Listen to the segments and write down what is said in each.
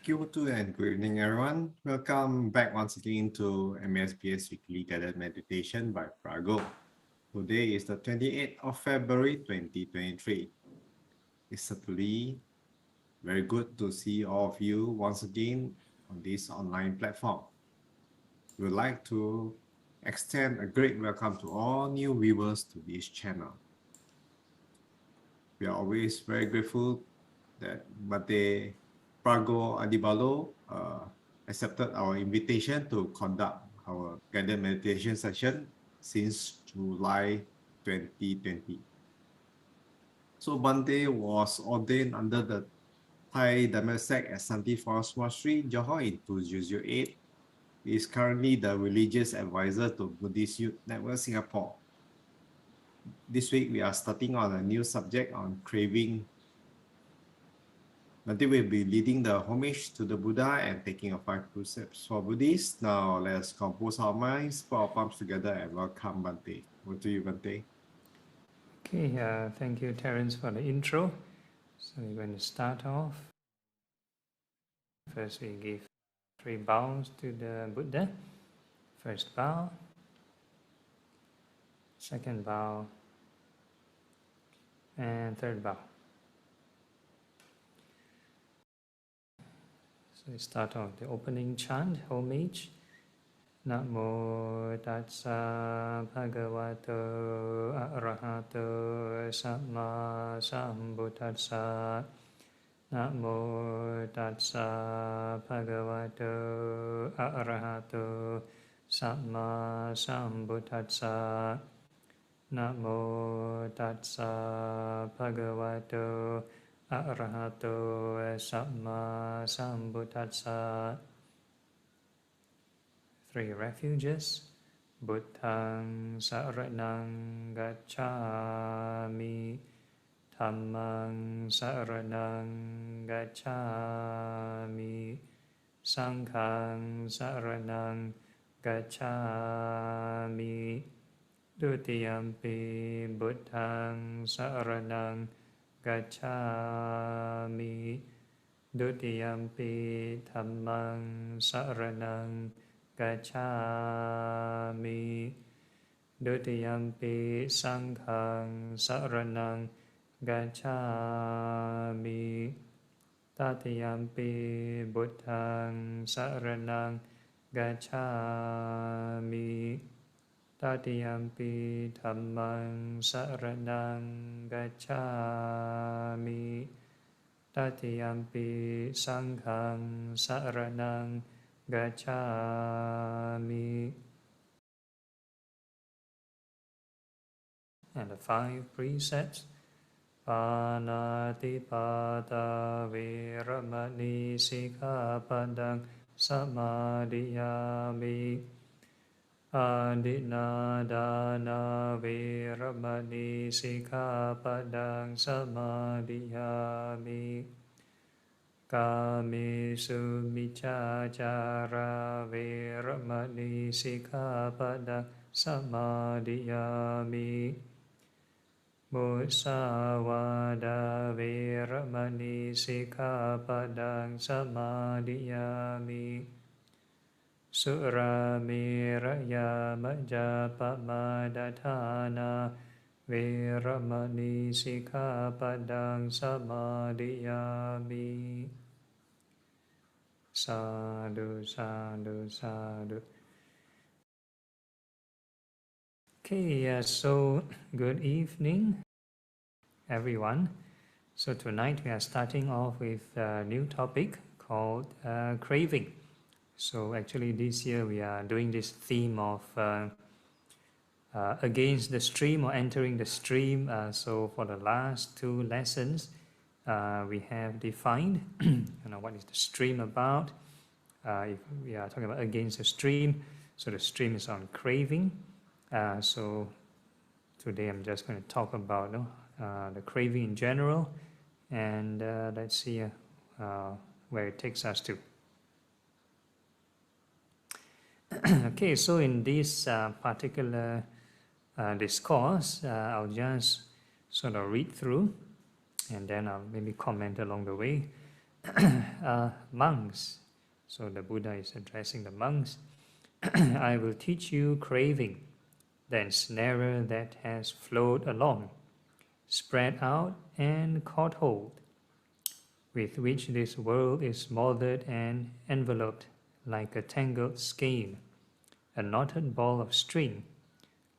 Q2 and good evening, everyone. Welcome back once again to MSBS Weekly Guided Meditation by Phra Goh. Today is the 28th of February 2023. It's certainly very good to see all of you once again on this online platform. We would like to extend a great welcome to all new viewers to this channel. We are always very grateful that Phra Goh Adhibalo accepted our invitation to conduct our guided meditation session since July 2020. So Bante was ordained under the Thai Dhamma sect at Santi Forest Monastery, Johor in 2008. He is currently the religious advisor to Buddhist Youth Network Singapore. This week we are starting on a new subject on craving. Bante will be leading the homage to the Buddha and taking a 5 precepts for Buddhists. Now let's compose our minds, put our palms together and welcome Bante. Over to you, Bante. Okay, thank you, Terence, for the intro. So we're going to start off. First, we give 3 bows to the Buddha. First bow, second bow, and third bow. So we start off the opening chant, homage. Namo tassa bhagavato arahato samma sambuddhassa. Namo tassa bhagavato arahato samma sambuddhassa. Namo tassa bhagavato arahato samma sambuddhassa. 3 refuges. Buddhang saranang gacchami. Dhammang saranang gacchami. Sanghang saranang gacchami. Dutiyampi buddhang saranang gacchami. Dutiyampi dhammang saranang gacchami. Dutiyampi sanghang saranang gacchami. Tatiyampi buddhang saranang gacchami. Tatiyampi dhammang saranang gacchami. Tatiyampi sanghang saranang gacchami. And the 5 precepts. Panatipata viramani sikkhapadang samadhiyami. Adinadana viramani sikkhapadang samadhiyami. Kamesu miccācara viramani sikkhapadang samadhiyami. Musāvāda viramani sikkhapadang samadhiyami. Suramiraya majapamadatthana viramani sikkhapadang samadhiyami. Sadhu, sadhu, sadhu. Okay, so good evening, everyone. So tonight we are starting off with a new topic called craving. So actually this year we are doing this theme of against the stream or entering the stream. So for the last 2 lessons, we have defined what is the stream about. If we are talking about against the stream, so the stream is on craving. So today I'm just going to talk about the craving in general, and let's see where it takes us to. Okay, so in this particular discourse, I'll just sort of read through and then I'll maybe comment along the way. Monks. So the Buddha is addressing the monks. I will teach you craving, the ensnarer that has flowed along, spread out and caught hold, with which this world is molded and enveloped like a tangled skein, a knotted ball of string,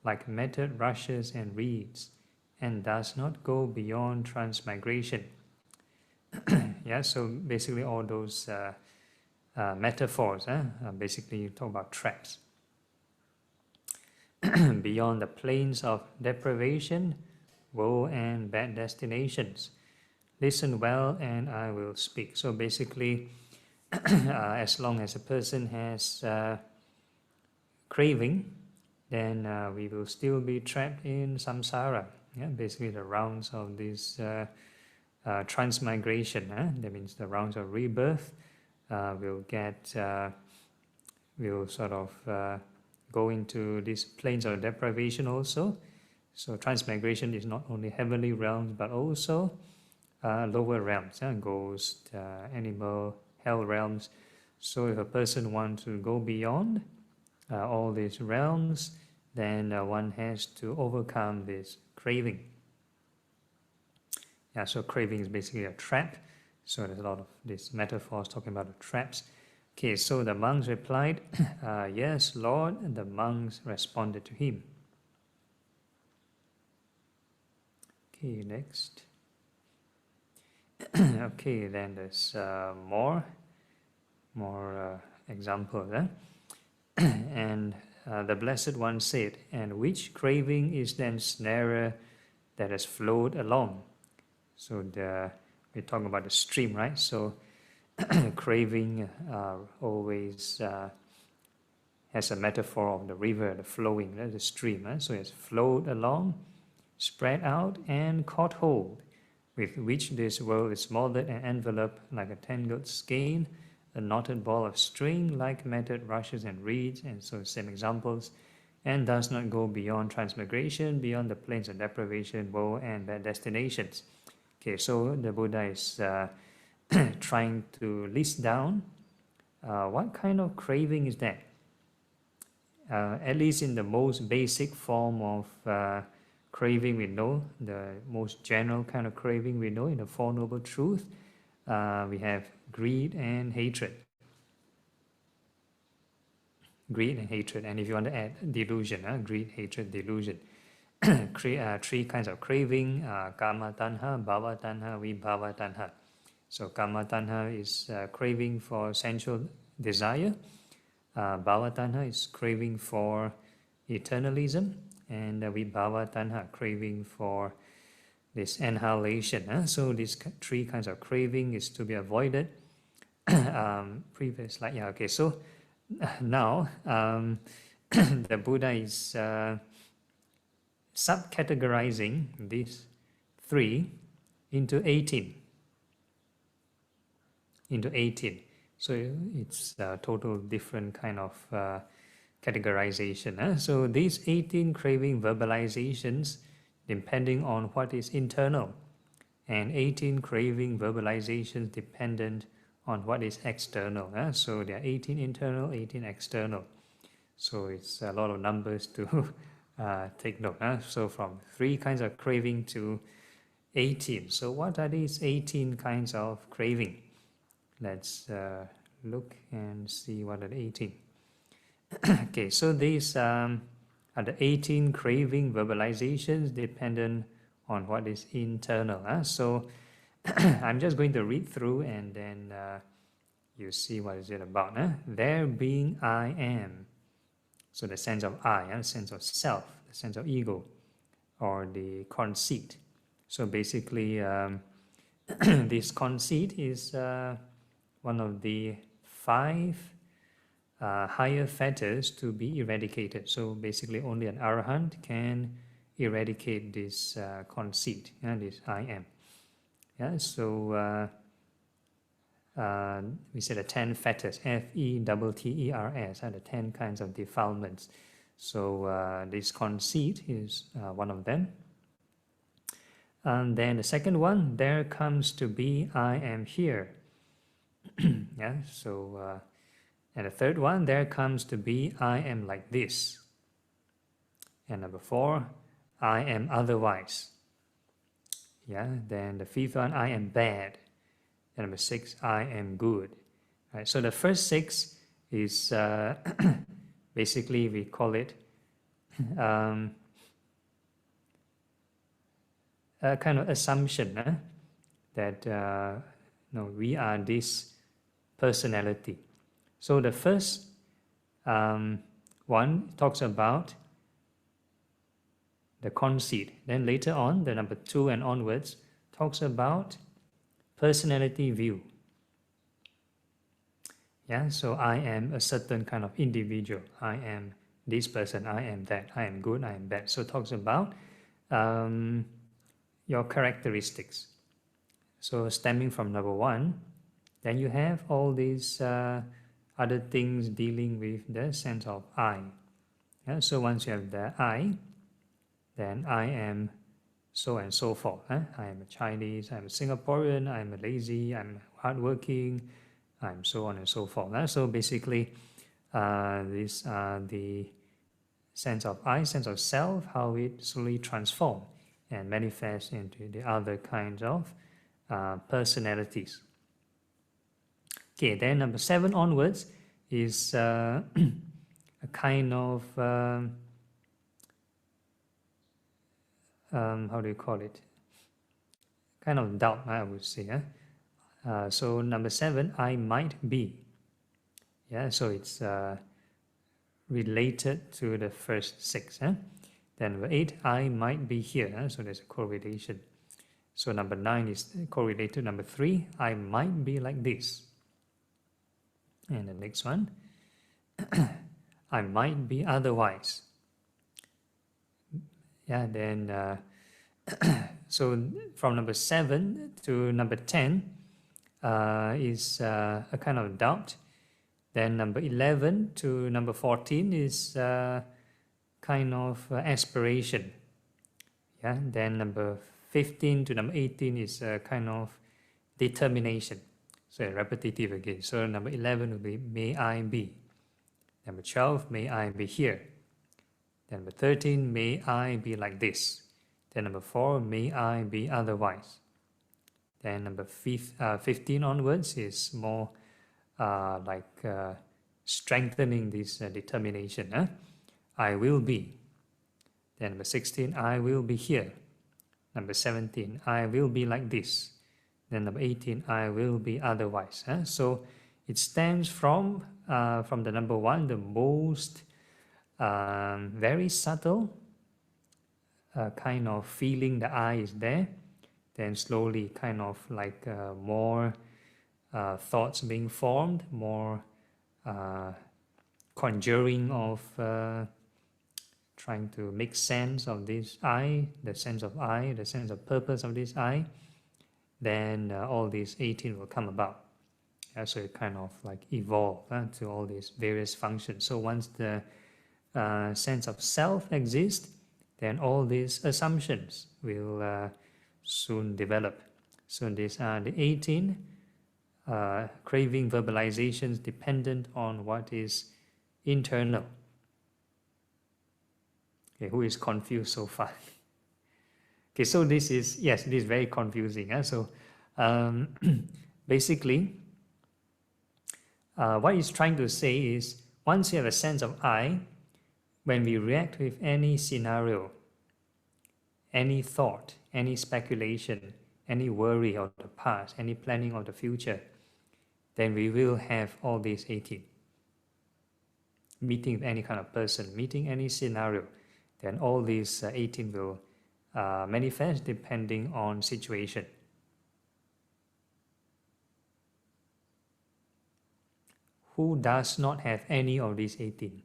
like matted rushes and reeds, and does not go beyond transmigration. Yeah, so basically all those metaphors, basically talk about traps. Beyond the plains of deprivation, woe and bad destinations. Listen well and I will speak. So basically, as long as a person has craving, then we will still be trapped in samsara. Yeah, basically the rounds of this transmigration. That means the rounds of rebirth. Will sort of go into these planes of deprivation also. So transmigration is not only heavenly realms but also lower realms, ghost, animal, hell realms. So if a person wants to go beyond all these realms, then one has to overcome this craving. Yeah, so craving is basically a trap. So there's a lot of these metaphors talking about the traps. Okay, so the monks replied, yes, Lord, and the monks responded to him. Okay, next. Okay, then there's more examples. And the Blessed One said, and which craving is the ensnarer that has flowed along? So we're talking about the stream, right? So craving always has a metaphor of the river, the flowing, the stream. So it's flowed along, spread out, and caught hold, with which this world is molded and enveloped like a tangled skein, a knotted ball of string, like matted rushes and reeds, and so same examples, and does not go beyond transmigration, beyond the plains of deprivation, woe, and bad destinations. Okay, so the Buddha is trying to list down what kind of craving is that. At least in the most basic form of craving we know, the most general kind of craving we know in the Four Noble Truths, we have greed and hatred. Greed and hatred, and if you want to add delusion, greed, hatred, delusion. Three kinds of craving, kama tanha, bhava tanha, vibhava tanha. So kama tanha is craving for sensual desire, bhava tanha is craving for eternalism, and vibhava tanha, craving for this annihilation. So these three kinds of craving is to be avoided. Previous slide, yeah, okay, so now the Buddha is subcategorizing these three into 18. So it's a total different kind of categorization. So these 18 craving verbalizations depending on what is internal, and 18 craving verbalizations dependent on what is external. So there are 18 internal, 18 external. So it's a lot of numbers to take note. So from 3 kinds of craving to 18. So what are these 18 kinds of craving? Let's look and see what are the 18. Okay, so these are the 18 craving verbalizations dependent on what is internal. So I'm just going to read through and then you see what is it about. There being I am. So the sense of I, the sense of self, the sense of ego, or the conceit. So basically, this conceit is one of the 5 higher fetters to be eradicated. So basically, only an arahant can eradicate this conceit, this I am. Yeah, so we said the 10 fetters, Fetters, the 10 kinds of defilements. So this conceit is one of them. And then the second one, there comes to be I am here. Yeah, so and the third one, there comes to be I am like this. And number 4, I am otherwise. Yeah, then the fifth one, I am bad. And number 6, I am good. Right, so the first 6 is basically we call it um, a kind of assumption that we are this personality. So the first one talks about the conceit. Then later on, the number 2 and onwards talks about personality view. Yeah, so I am a certain kind of individual. I am this person. I am that. I am good. I am bad. So it talks about your characteristics. So stemming from number 1, then you have all these other things dealing with the sense of I. Yeah, so once you have the I, then I am so and so forth. I am a Chinese, I'm a Singaporean, I'm a lazy, I'm hardworking, I'm so on and so forth. So basically, these are the sense of I, sense of self, how it slowly transforms and manifests into the other kinds of personalities. Okay, then number 7 onwards is a kind of how do you call it? Kind of doubt, I would say. So number 7, I might be. Yeah, so it's related to the first 6. Then number 8, I might be here. So there's a correlation. So number 9 is correlated to number 3, I might be like this. And the next one, I might be otherwise. Yeah, then so from number 7 to number 10 is a kind of doubt. Then number 11 to number 14 is kind of aspiration. Yeah. Then number 15 to number 18 is kind of determination. So repetitive again. So number 11 will be may I be. Number 12, may I be here. Then number 13, may I be like this. Then number 4, may I be otherwise. Then number 15 onwards is more like strengthening this determination. I will be. Then number 16, I will be here. Number 17, I will be like this. Then number 18, I will be otherwise. So it stems from the number 1, the most very subtle kind of feeling the I is there. Then slowly kind of like more thoughts being formed, more conjuring of trying to make sense of this I, the sense of I, the sense of purpose of this I, then all these 18 will come about. So it kind of like evolve to all these various functions. So once the sense of self exists, then all these assumptions will soon develop. So these are the 18 craving verbalizations dependent on what is internal. Okay, who is confused so far? Okay, so this is, yes, it is very confusing. So basically, what he's trying to say is, once you have a sense of I, when we react with any scenario, any thought, any speculation, any worry of the past, any planning of the future, then we will have all these 18. Meeting with any kind of person, meeting any scenario, then all these 18 will manifest depending on situation. Who does not have any of these 18?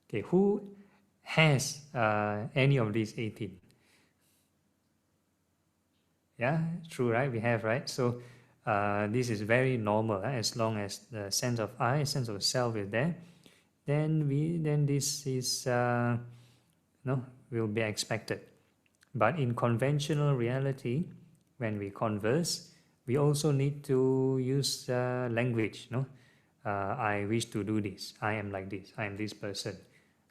Okay, who has any of these 18? Yeah, true, right? We have, right? So this is very normal. As long as the sense of I, sense of self is there, then this is will be expected. But in conventional reality, when we converse, we also need to use language. No, I wish to do this. I am like this. I am this person.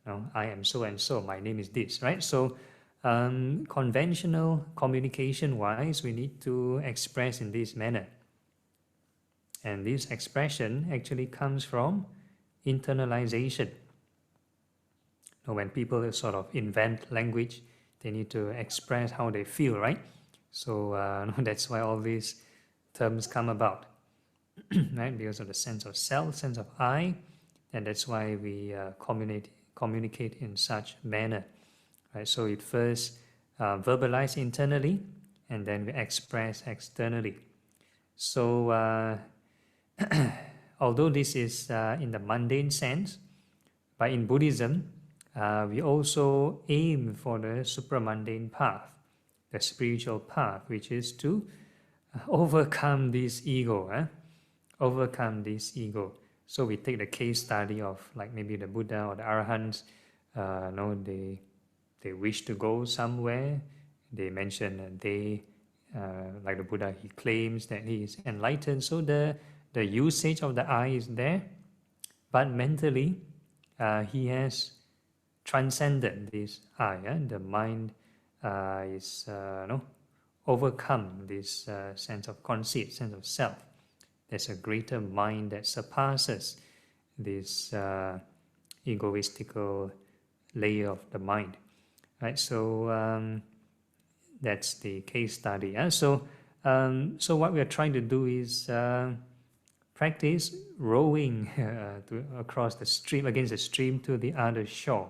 No, I am so and so. My name is this. Right. So conventional communication wise, we need to express in this manner. And this expression actually comes from internalization. When people sort of invent language, they need to express how they feel, right? So that's why all these terms come about, right? Because of the sense of self, sense of I, and that's why we communicate in such manner, right? So it first verbalize internally, and then we express externally. So although this is in the mundane sense, but in Buddhism, we also aim for the supramundane path, the spiritual path, which is to overcome this ego, overcome this ego. So we take the case study of like maybe the Buddha or the Arahants. They wish to go somewhere. They mention like the Buddha, he claims that he is enlightened. So the usage of the I is there, but mentally he has transcended this I. The mind is overcome this sense of conceit, sense of self. There's a greater mind that surpasses this egoistical layer of the mind, right? So that's the case study. So what we are trying to do is practice rowing across the stream, against the stream to the other shore,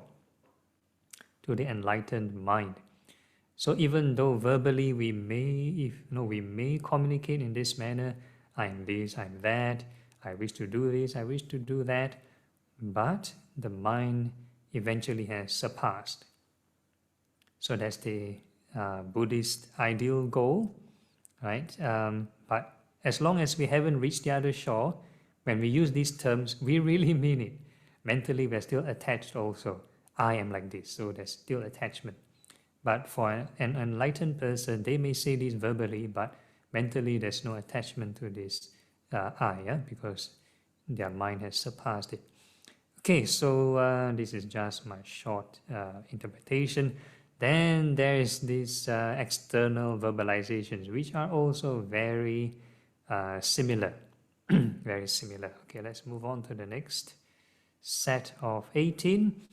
to the enlightened mind. So even though verbally we may communicate in this manner, I am this, I am that, I wish to do this, I wish to do that, but the mind eventually has surpassed. So that's the Buddhist ideal goal, right? But as long as we haven't reached the other shore, when we use these terms, we really mean it. Mentally, we're still attached also. I am like this, so there's still attachment. But for an enlightened person, they may say this verbally, but mentally there's no attachment to this I, because their mind has surpassed it. Okay, so this is just my short interpretation. Then there is these external verbalizations, which are also very similar, very similar. Okay, let's move on to the next set of 18.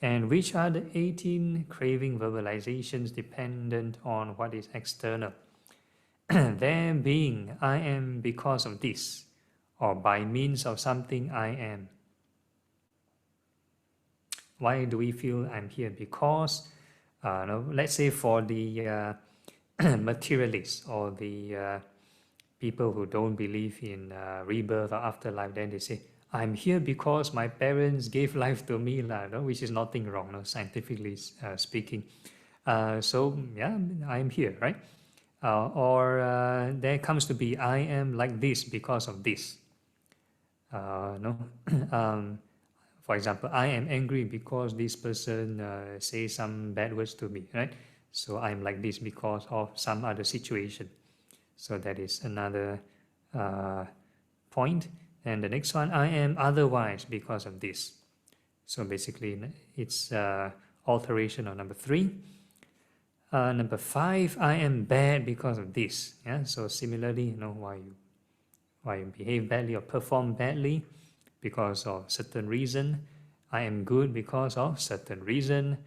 And which are the 18 craving verbalizations dependent on what is external? Them being, I am because of this, or by means of something I am. Why do we feel I'm here? Because, let's say for the materialists or the people who don't believe in rebirth or afterlife, then they say, I'm here because my parents gave life to me, which is nothing wrong, scientifically speaking. So yeah, I'm here, right? Or there comes to be, I am like this because of this. For example, I am angry because this person says some bad words to me, right? So I'm like this because of some other situation. So that is another point. And the next one, I am otherwise because of this. So basically, it's alteration of number 3. Number 5, I am bad because of this. Yeah. So similarly, why you behave badly or perform badly because of certain reason. I am good because of certain reason.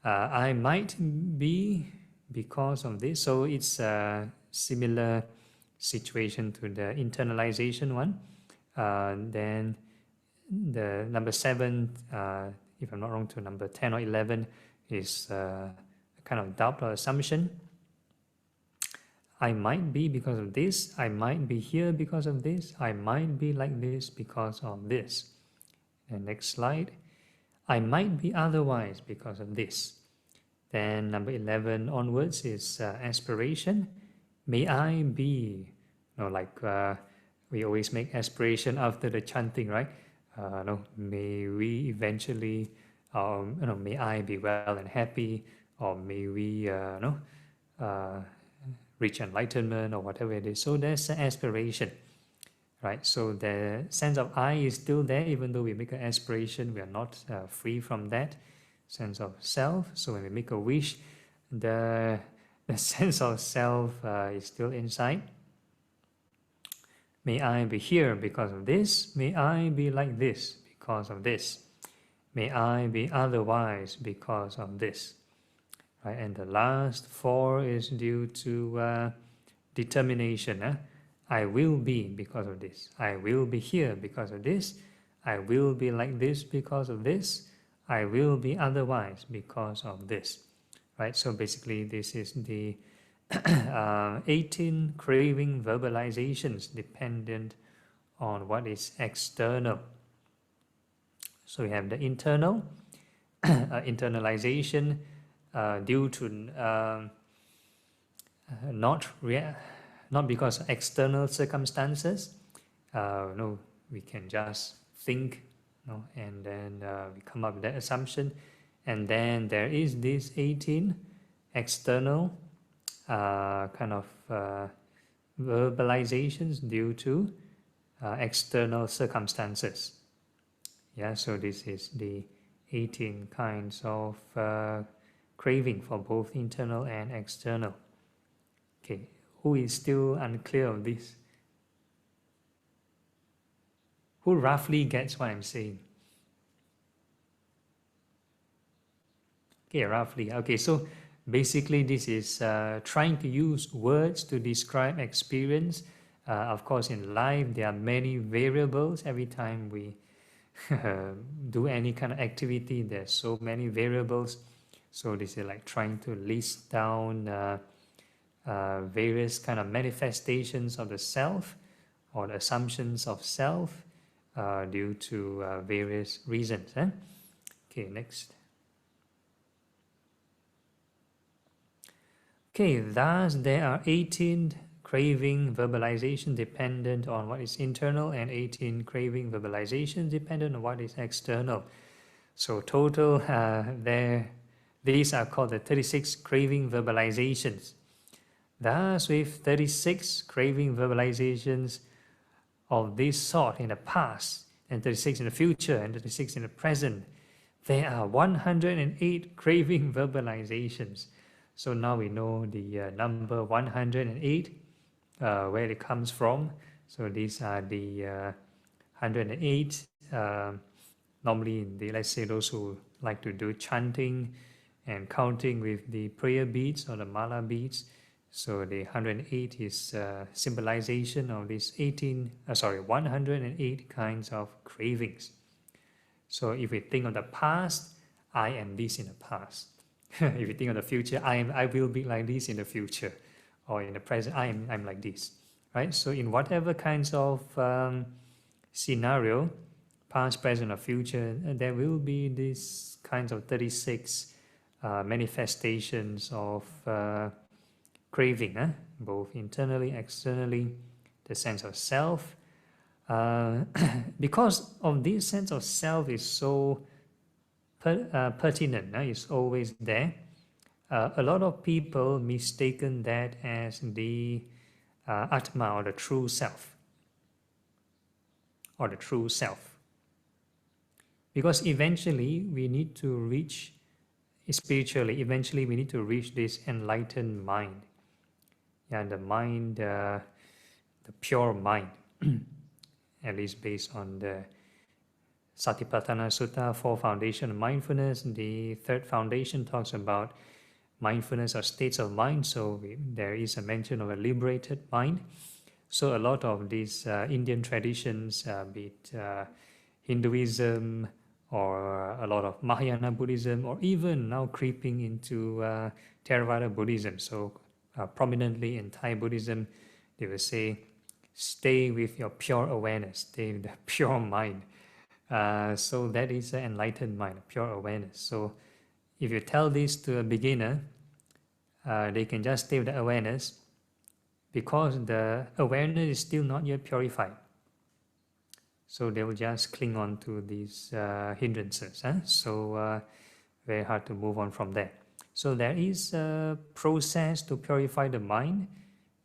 I might be because of this. So it's a similar situation to the internalization one. Then the number 7, if I'm not wrong, to number 10 or 11 is a kind of doubt or assumption. I might be because of this. I might be here because of this. I might be like this because of this. And next slide. I might be otherwise because of this. Then number 11 onwards is aspiration. May I be, we always make aspiration after the chanting, right? May we eventually, may I be well and happy, or may we, reach enlightenment or whatever it is. So there's an aspiration, right? So the sense of I is still there, even though we make an aspiration, we are not free from that sense of self. So when we make a wish, the sense of self is still inside. May I be here because of this. May I be like this because of this. May I be otherwise because of this. Right? And the last four is due to determination. I will be because of this. I will be here because of this. I will be like this because of this. I will be otherwise because of this. Right? So basically this is the 18 craving verbalizations dependent on what is external. So we have the internal, internalization due to not because of external circumstances. No, we can just think, and then we come up with that assumption. And then there is this 18 external kind of verbalizations due to external circumstances. Yeah, so this is the 18 kinds of craving for both internal and external. Okay, who is still unclear of this? Who roughly gets what I'm saying? Okay, roughly. Okay, so basically this is trying to use words to describe experience. Of course, in life, there are many variables. Every time we do any kind of activity, there's so many variables. So this is like trying to list down various kind of manifestations of the self or the assumptions of self due to various reasons. Okay, next. Okay, thus there are 18 craving verbalization dependent on what is internal and 18 craving verbalization dependent on what is external. So total these are called the 36 craving verbalizations. Thus with 36 craving verbalizations of this sort in the past and 36 in the future and 36 in the present, there are 108 craving verbalizations. So now we know the number 108, where it comes from. So these are the 108. Normally, let's say those who like to do chanting and counting with the prayer beads or the mala beads. So the 108 is symbolization of these 108 kinds of cravings. So if we think of the past, I am this in the past. If you think of the future, I will be like this in the future, or in the present, I'm like this, right? So in whatever kinds of scenario, past, present, or future, there will be these kinds of 36 manifestations of craving, both internally, externally, the sense of self. Because of this sense of self is so pertinent, is always there. A lot of people mistaken that as the Atma or the true self. Or the true self. Because eventually we need to reach, spiritually, eventually we need to reach this enlightened mind. Yeah, the mind, the pure mind, at least based on the Satipatthana Sutta, 4 foundation of mindfulness. The 3rd foundation talks about mindfulness or states of mind. So there is a mention of a liberated mind. So a lot of these Indian traditions, be it Hinduism or a lot of Mahayana Buddhism, or even now creeping into Theravada Buddhism. So prominently in Thai Buddhism, they will say, stay with your pure awareness, stay with the pure mind. So that is an enlightened mind, pure awareness. So if you tell this to a beginner, they can just stay with the awareness because the awareness is still not yet purified. So they will just cling on to these hindrances. So very hard to move on from that. So there is a process to purify the mind.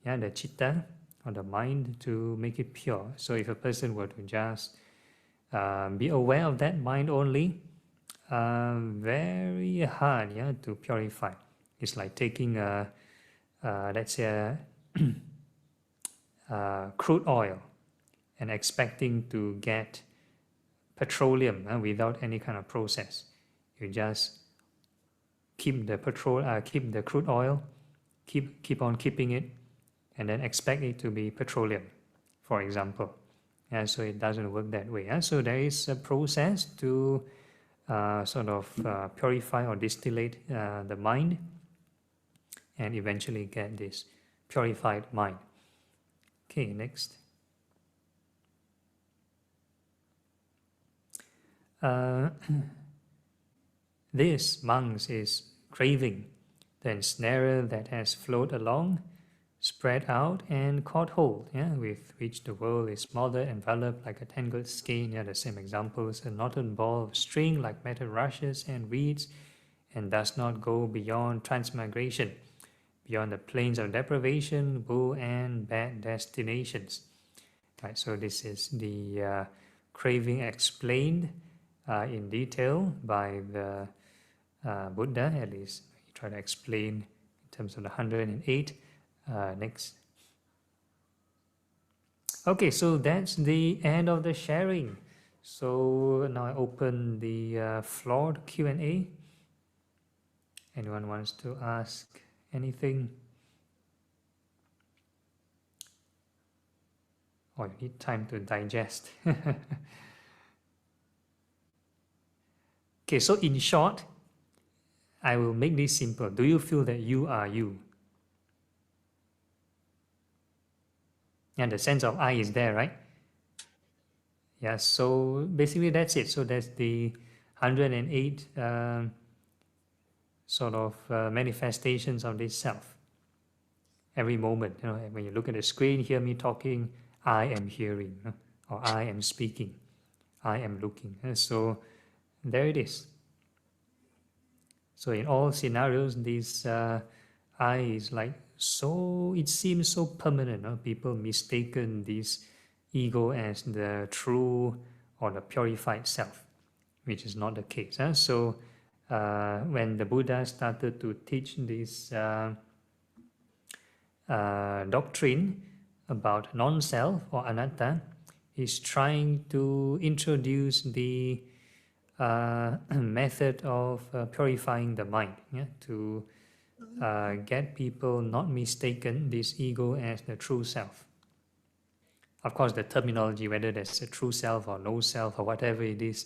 yeah, the chitta or the mind to make it pure. So if a person were to just be aware of that mind only, very hard, yeah, to purify. It's like taking let's say crude oil and expecting to get petroleum without any kind of process. You just keep keep the crude oil, keep on keeping it, and then expect it to be petroleum, for example. And so it doesn't work that way. So there is a process to sort of purify or distillate the mind, and eventually get this purified mind. Okay, next. This, monks, is craving, the ensnarer that has flowed along, spread out and caught hold, yeah, with which the world is smothered, enveloped like a tangled skein. Yeah, the same examples, a knotted ball of string like metal rushes and reeds, and does not go beyond transmigration, beyond the plains of deprivation, woe, and bad destinations. Right, so this is the craving explained in detail by the Buddha, at least he tried to explain in terms of the 108. Next. Okay, so that's the end of the sharing. So now I open the floor to Q&A. Anyone wants to ask anything? Or you need time to digest. Okay, so in short, I will make this simple. Do you feel that you are you? And the sense of I is there, right? Yeah, so basically that's it. So that's the 108 sort of manifestations of this self. Every moment, when you look at the screen, hear me talking, I am hearing, or I am speaking, I am looking. So there it is. So in all scenarios, this I is like so, it seems so permanent. People mistaken this ego as the true or the purified self, which is not the case. So when the Buddha started to teach this doctrine about non-self or anatta, he's trying to introduce the method of purifying the mind, yeah, to get people not mistaken this ego as the true self. Of course, the terminology, whether that's a true self or no self or whatever it is,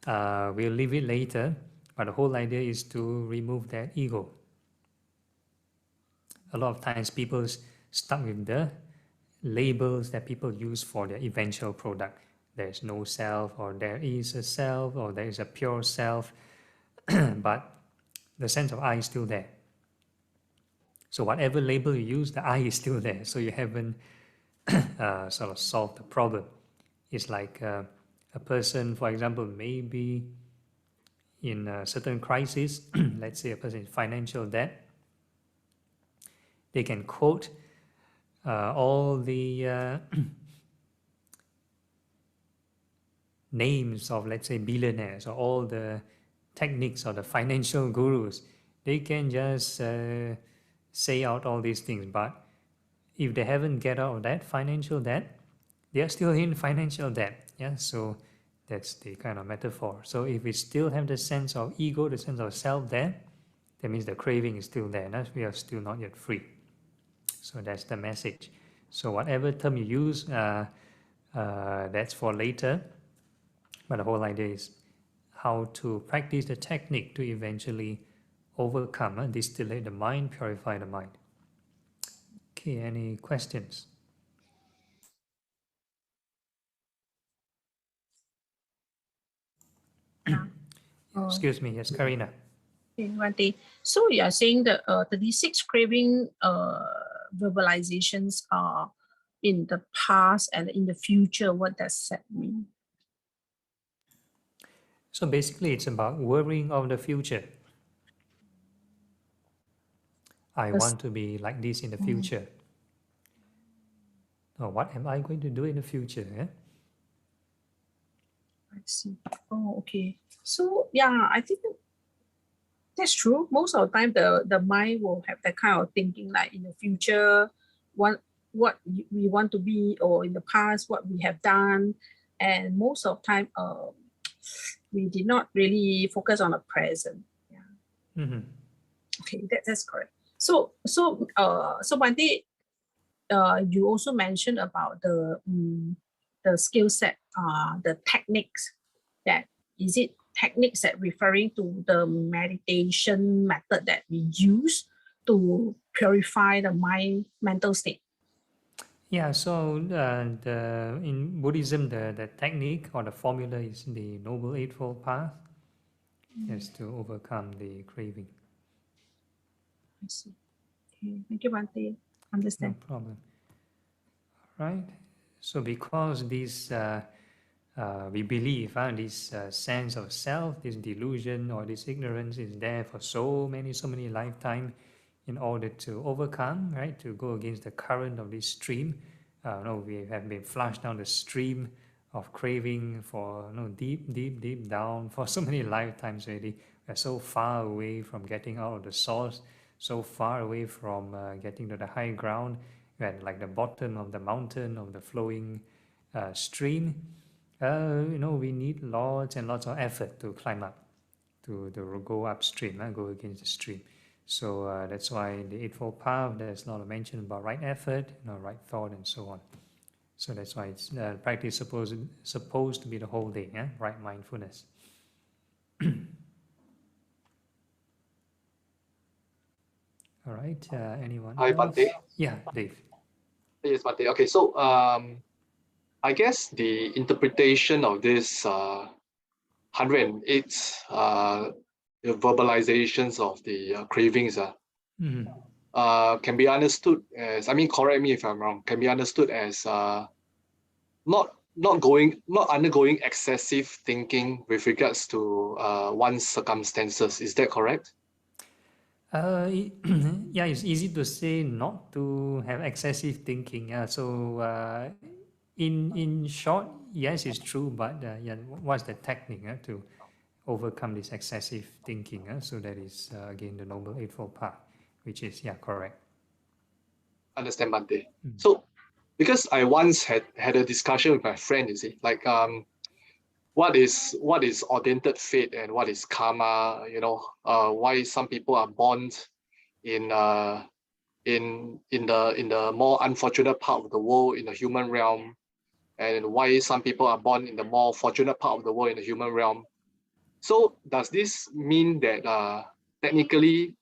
we'll leave it later. But the whole idea is to remove that ego. A lot of times people stuck with the labels that people use for their eventual product. There's no self, or there is a self, or there is a pure self, but the sense of I is still there. So whatever label you use, the I is still there. So you haven't sort of solved the problem. It's like a person, for example, maybe in a certain crisis, let's say a person in financial debt, they can quote all the names of, let's say, billionaires, or all the techniques of the financial gurus. They can just say out all these things, but if they haven't get out of that financial debt, they are still in financial debt. Yeah, so that's the kind of metaphor. So if we still have the sense of ego, the sense of self there, that means the craving is still there, and we are still not yet free. So that's the message. So whatever term you use, that's for later. But the whole idea is how to practice the technique to eventually overcome, distillate the mind, purify the mind. Okay, any questions? Excuse me, yes, Karina. Okay, so you are saying that 36 craving verbalizations are in the past and in the future. What does that mean? So basically it's about worrying of the future. I want to be like this in the future. or what am I going to do in the future? I see. Oh, okay. So yeah, I think that's true. Most of the time, the mind will have that kind of thinking, like in the future, what we want to be, or in the past, what we have done, and most of the time, we did not really focus on the present. Yeah. Mm-hmm. Okay, that's correct. So Bante, you also mentioned about the skill set, the techniques. That is it techniques that referring to the meditation method that we use to purify the mental state. Yeah, so in Buddhism, the technique or the formula is the Noble Eightfold Path, is to overcome the craving. I see. Okay, thank you, Bante. No Understand. problem. Right? So because this, we believe this sense of self, this delusion or this ignorance is there for so many lifetimes, in order to overcome, right, to go against the current of this stream. No, we have been flushed down the stream of craving for deep down for so many lifetimes already. We're so far away from getting out of the source, so far away from getting to the high ground. We're at like the bottom of the mountain of the flowing stream. We need lots and lots of effort to climb up, to go upstream, go against the stream. So that's why the Eightfold Path, there's a lot of mention about right effort, right thought, and so on. So that's why it's practice supposed to be the whole day, right mindfulness. All right, anyone Hi, else? Bhante. Yeah, Dave. Yes, Bhante. Okay, so I guess the interpretation of this 108 the verbalizations of the cravings can be understood as, I mean, correct me if I'm wrong, can be understood as not undergoing excessive thinking with regards to one's circumstances. Is that correct? Yeah, it's easy to say not to have excessive thinking. So in short, yes, it's true. But yeah, what's the technique to overcome this excessive thinking? So that is again the Noble Eightfold Path, which is correct. Understand, Bhante. So because I once had a discussion with my friend, you see, like what is ordained fate and what is karma, why some people are born in the more unfortunate part of the world, in the human realm, and why some people are born in the more fortunate part of the world, in the human realm. So does this mean that technically,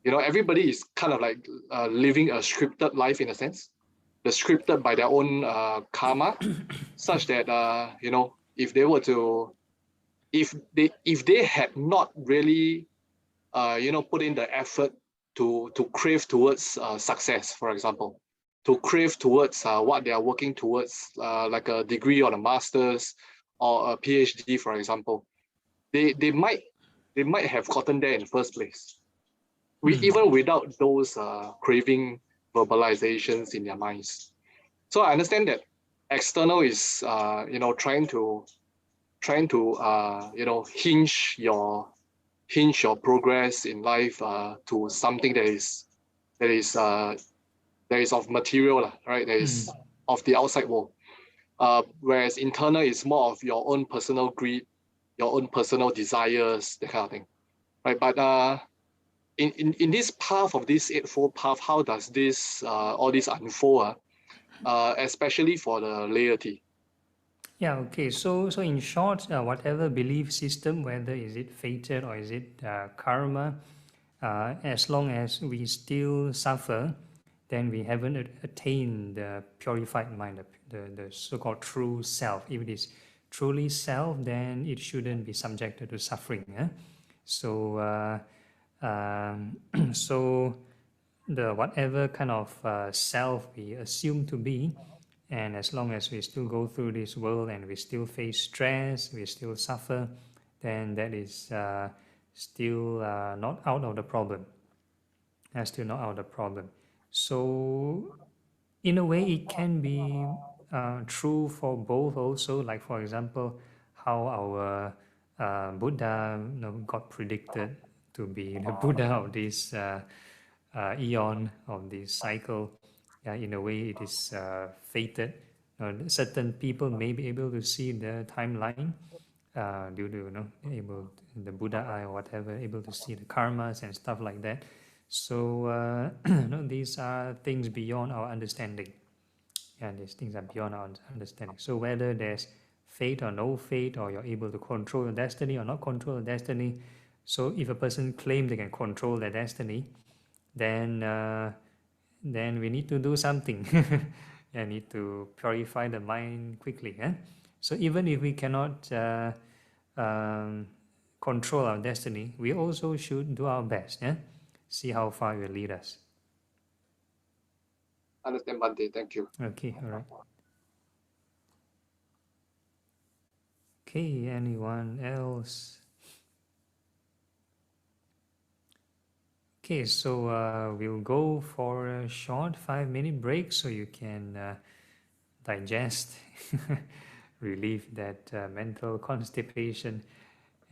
everybody is kind of like living a scripted life in a sense? They're scripted by their own karma, such that if they were to, if they had not really put in the effort to crave towards success, for example, to crave towards what they are working towards, like a degree or a master's or a PhD, for example, they might have gotten there in the first place. Even without those craving verbalizations in their minds. So I understand that external is trying to hinge your progress in life to something that is of material, right? That is of the outside world. Whereas internal is more of your own personal greed, your own personal desires, that kind of thing, right? But in this path of this Eightfold Path, how does this all this unfold? Especially for the laity. Yeah, okay. So in short, whatever belief system, whether is it fated or is it karma, as long as we still suffer, then we haven't attained the purified mind, the so-called true self. If it is truly self, then it shouldn't be subjected to suffering. So so the whatever kind of self we assume to be, and as long as we still go through this world and we still face stress, we still suffer, then that is still not out of the problem. That's still not out of the problem. So In a way, it can be true for both also. Like for example, how our Buddha got predicted to be the Buddha of this eon, of this cycle. Yeah, in a way, it is fated. Certain people may be able to see the timeline due to the Buddha eye or whatever, able to see the karmas and stuff like that. So these are things beyond our understanding. Yeah, these things are beyond our understanding. So whether there's fate or no fate, or you're able to control your destiny or not control your destiny. So if a person claims they can control their destiny, then we need to do something. And need to purify the mind quickly. So even if we cannot control our destiny, we also should do our best. See how far it will lead us. Understand, Bhante. Thank you. Okay, all right. Okay, anyone else? Okay, so we'll go for a short 5-minute break so you can digest, relieve that mental constipation,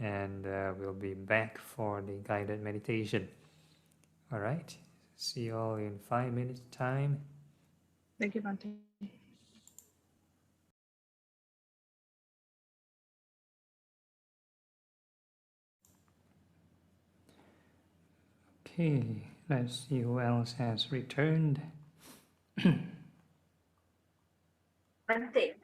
and we'll be back for the guided meditation. All right, see you all in 5 minutes time. Thank you, Bhante. Okay, let's see who else has returned. Bhante,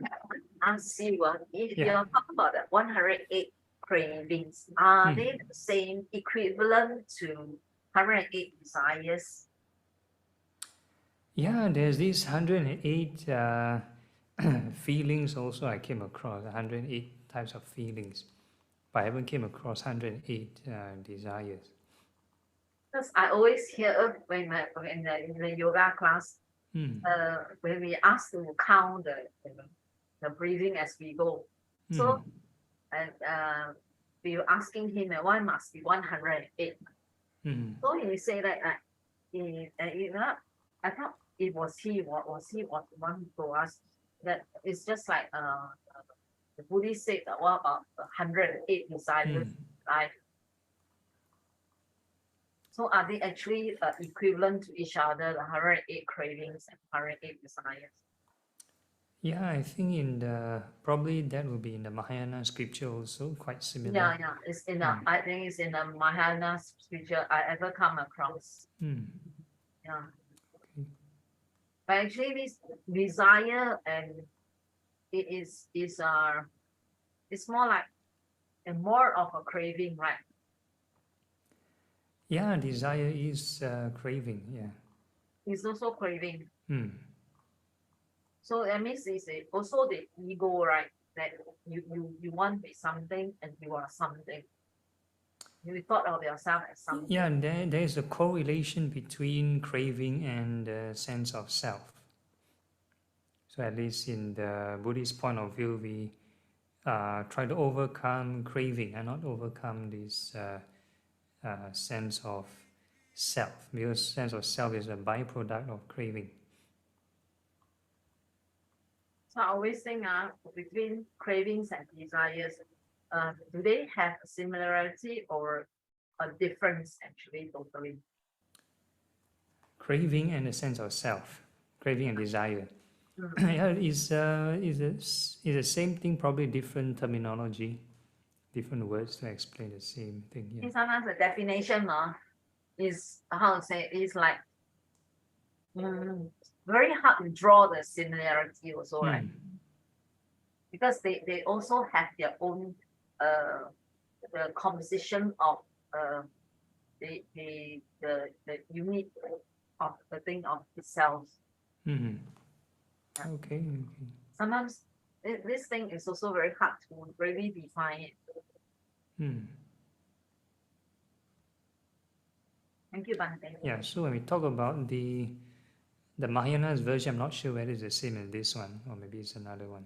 ask you, if Yeah. you're talking about the 108 cravings, are they the same equivalent to 108 desires? Yeah, there's these 108 feelings also I came across, 108 types of feelings, but I haven't came across 108 desires. Because I always hear when in the yoga class, when we ask to count the breathing as we go. So, and we were asking him, why must be 108? So he say that, I thought it was he what the one who told us that it's just like the Buddhist said that what about 108 desires life. So are they actually equivalent to each other, the 108 cravings and 108 desires? Yeah, I think in the probably that will be in the Mahayana scripture also, quite similar. Yeah, it's in the I think it's in the Mahayana scripture I ever come across. Yeah. Okay. But actually this desire and it is it's more like more of a craving, right? Yeah, desire is craving. Yeah. It's also craving. So that means it's also the ego, right? That you want to be something and you are something. You thought of yourself as something. Yeah, there is a correlation between craving and sense of self. So at least in the Buddhist point of view, we try to overcome craving and not overcome this sense of self, because sense of self is a byproduct of craving. So I always think between cravings and desires, do they have a similarity or a difference actually totally? Craving and a sense of self, craving and desire. Yeah, is the same thing, probably different terminology, different words to explain the same thing. Yeah. Sometimes the definition is how to say is like very hard to draw the similarity also, right? Because they also have their own the composition of the unit of the thing of itself. Okay. Sometimes this thing is also very hard to really define it. Thank you, Bhante. Yeah, so when we talk about the Mahayana's version, I'm not sure whether it's the same as this one, or maybe it's another one.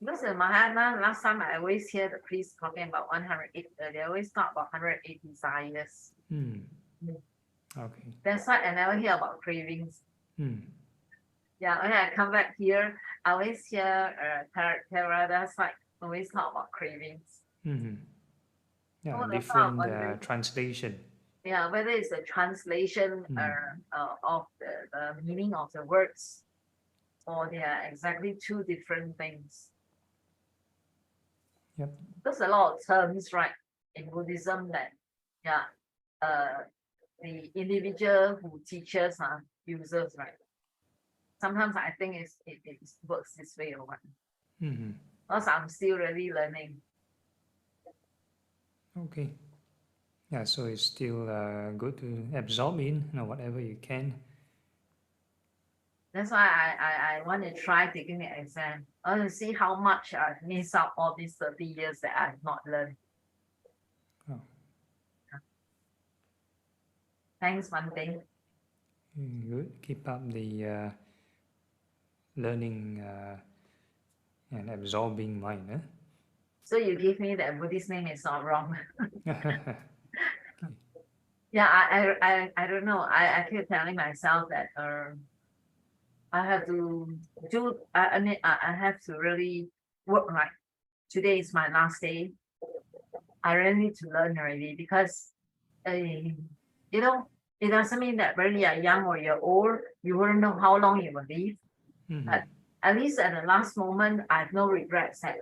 Because the Mahayana, last time I always hear the priest talking about 108, they always talk about 108 desires. Okay. That's why I never hear about cravings. Yeah, when I come back here, I always hear Therada's like always talk about cravings. Yeah, So different translation. Yeah, whether it's a translation of the meaning of the words, or they are exactly two different things. Yep. There's a lot of terms, right, in Buddhism that, the individual who teaches uses, right? Sometimes I think it works this way or what. Because I'm still really learning. Okay. Yeah, so it's still good to absorb in, whatever you can. That's why I want to try taking the exam. I want to see how much I've missed out all these 30 years that I've not learned. Oh. Thanks, Monday. Good. Keep up the learning and absorbing mind. Huh? So you give me that Buddhist name is not wrong. Okay. Yeah, I don't know. I keep telling myself that I have to do. I mean, I have to really work. Right, today is my last day. I really need to learn already because, you know, it doesn't mean that when you're young or you're old, you wouldn't know how long you will live. But at least at the last moment, I have no regrets. That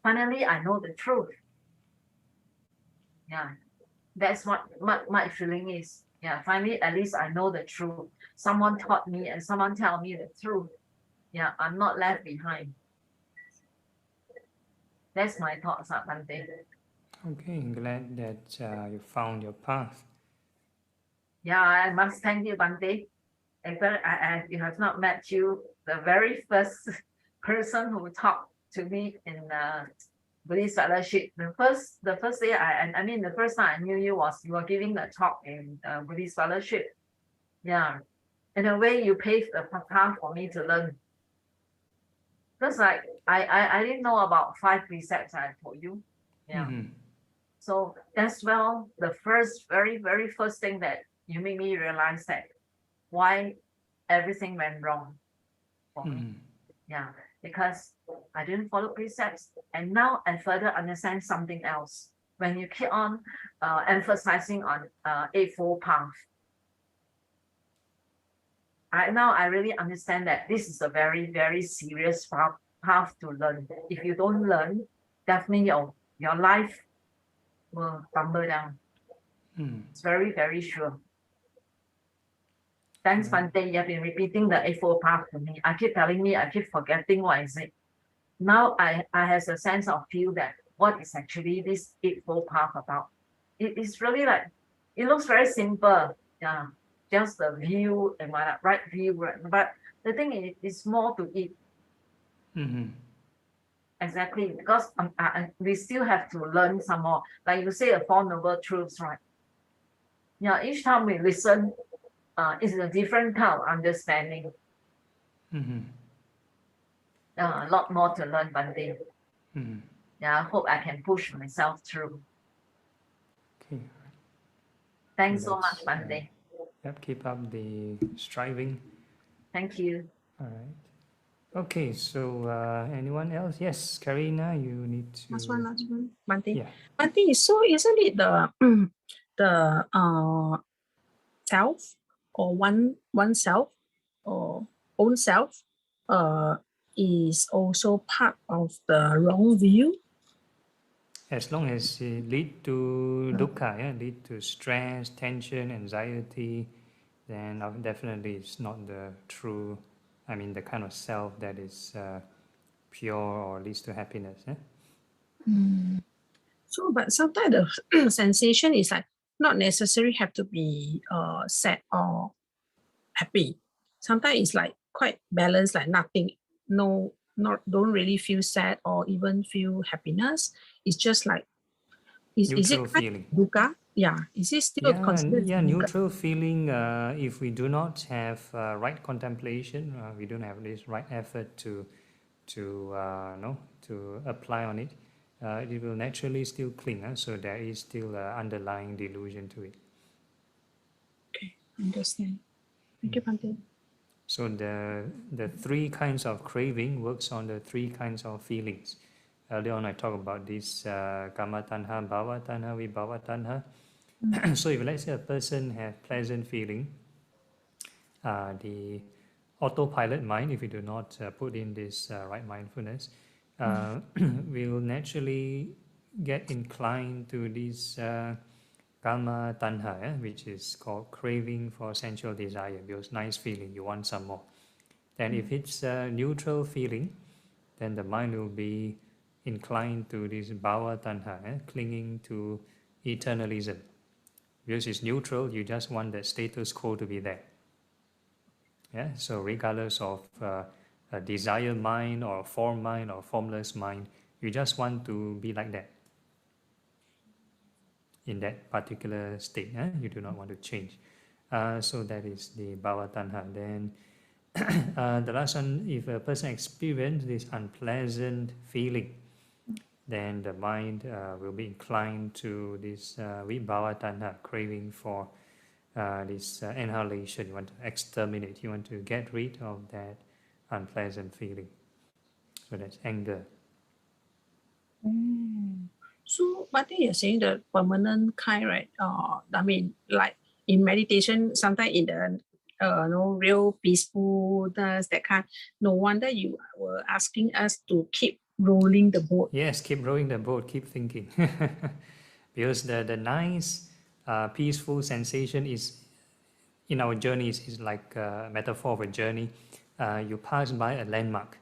finally I know the truth. Yeah, that's what my feeling is. Yeah, finally at least I know the truth. Someone taught me and someone tell me the truth. Yeah, I'm not left behind. That's my thoughts on Monday. Okay, glad that you found your path. Yeah, I must thank you, Bante. In fact, I have not met you, the very first person who talked to me in Buddhist fellowship. The first day I mean the first time I knew you was you were giving a talk in Buddhist fellowship. Yeah, in a way you paved the path for me to learn. Because like I didn't know about 5 precepts I told you. Yeah. So that's well the very first thing that you made me realize that why everything went wrong for me. Yeah, because I didn't follow precepts, and now I further understand something else. When you keep on emphasizing on Eightfold Path, now I really understand that this is a very serious path to learn. If you don't learn, definitely your life will tumble down. It's very sure. Thanks, Bante. You have been repeating the Eightfold Path to me. I keep telling me, I keep forgetting what is it. Now I have a sense of feel that what is actually this Eightfold Path about. It is really like, it looks very simple. Yeah, just the view and what right view, right? But the thing is, it's more to it. Exactly, because we still have to learn some more. Like you say, the Four Noble Truths, right? Yeah, each time we listen, it's a different kind of understanding. A lot more to learn, Bante. Yeah, I hope I can push myself through. Okay. Thanks so much, Bante. Yep, keep up the striving. Thank you. All right. Okay, so anyone else? Yes, Karina, you need to. Last one, Bante. Yeah. Bante, so isn't it the self or oneself or own self is also part of the wrong view? As long as it lead to dukkha, lead to stress, tension, anxiety, then definitely it's not the true, the kind of self that is pure or leads to happiness. So, but sometimes the sensation is like not necessarily have to be sad or happy. Sometimes it's like quite balanced, like nothing, don't really feel sad or even feel happiness. It's just like is Neutral it feeling. dukkha? Yeah, is it still considered dukkha? Neutral feeling. If we do not have right contemplation, we don't have this right effort to apply on it, it will naturally still cling. So there is still underlying delusion to it. Okay, understand. Thank you, Bante. So the three kinds of craving works on the three kinds of feelings. Earlier on I talked about this kama tanha, bhava tanha, vibhava tanha. So if let's say a person has pleasant feeling, the autopilot mind, if you do not put in this right mindfulness, will naturally get inclined to this kama tanha, which is called craving for sensual desire, because nice feeling, you want some more. Then if it's a neutral feeling, then the mind will be inclined to this bhava tanha, clinging to eternalism. Because it's neutral, you just want the status quo to be there. Yeah, so regardless of a desire mind or a form mind or formless mind, you just want to be like that in that particular state. You do not want to change. So that is the bhava tanha. Then the last one, if a person experiences this unpleasant feeling, then the mind will be inclined to this vibhava tanha, craving for this annihilation. You want to exterminate, you want to get rid of that unpleasant feeling. So that's anger. So I think you're saying the permanent kind, right? I mean, like in meditation, sometimes in the real peacefulness, that kind. No wonder you were asking us to keep rolling the boat. Yes, keep rowing the boat, keep thinking. Because the nice, peaceful sensation is, in our journeys, is like a metaphor of a journey. You pass by a landmark.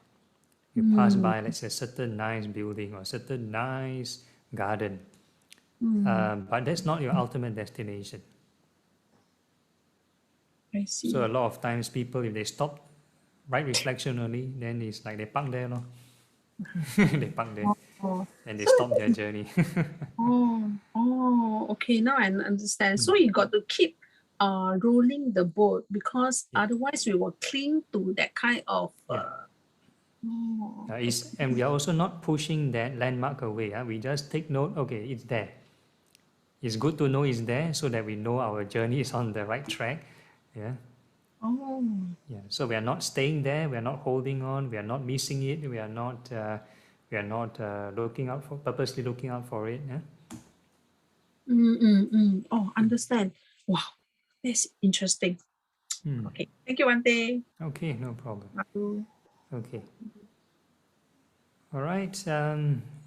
You pass by, let's say, a certain nice building or a certain nice garden. But that's not your ultimate destination. I see. So a lot of times people, if they stop right reflection only, then it's like they park there. No? They park there and they stop their journey. Okay, now I understand. So you got to keep rolling the boat, because otherwise we will cling to that kind of And we are also not pushing that landmark away. We just take note, okay, it's there. It's good to know it's there so that we know our journey is on the right track. Yeah. So we are not staying there, we are not holding on, we are not missing it, we are not looking out for, purposely looking out for it. Oh, understand. Wow, that's interesting. Okay, thank you, Bante. Okay, no problem. Aku. Okay. All right.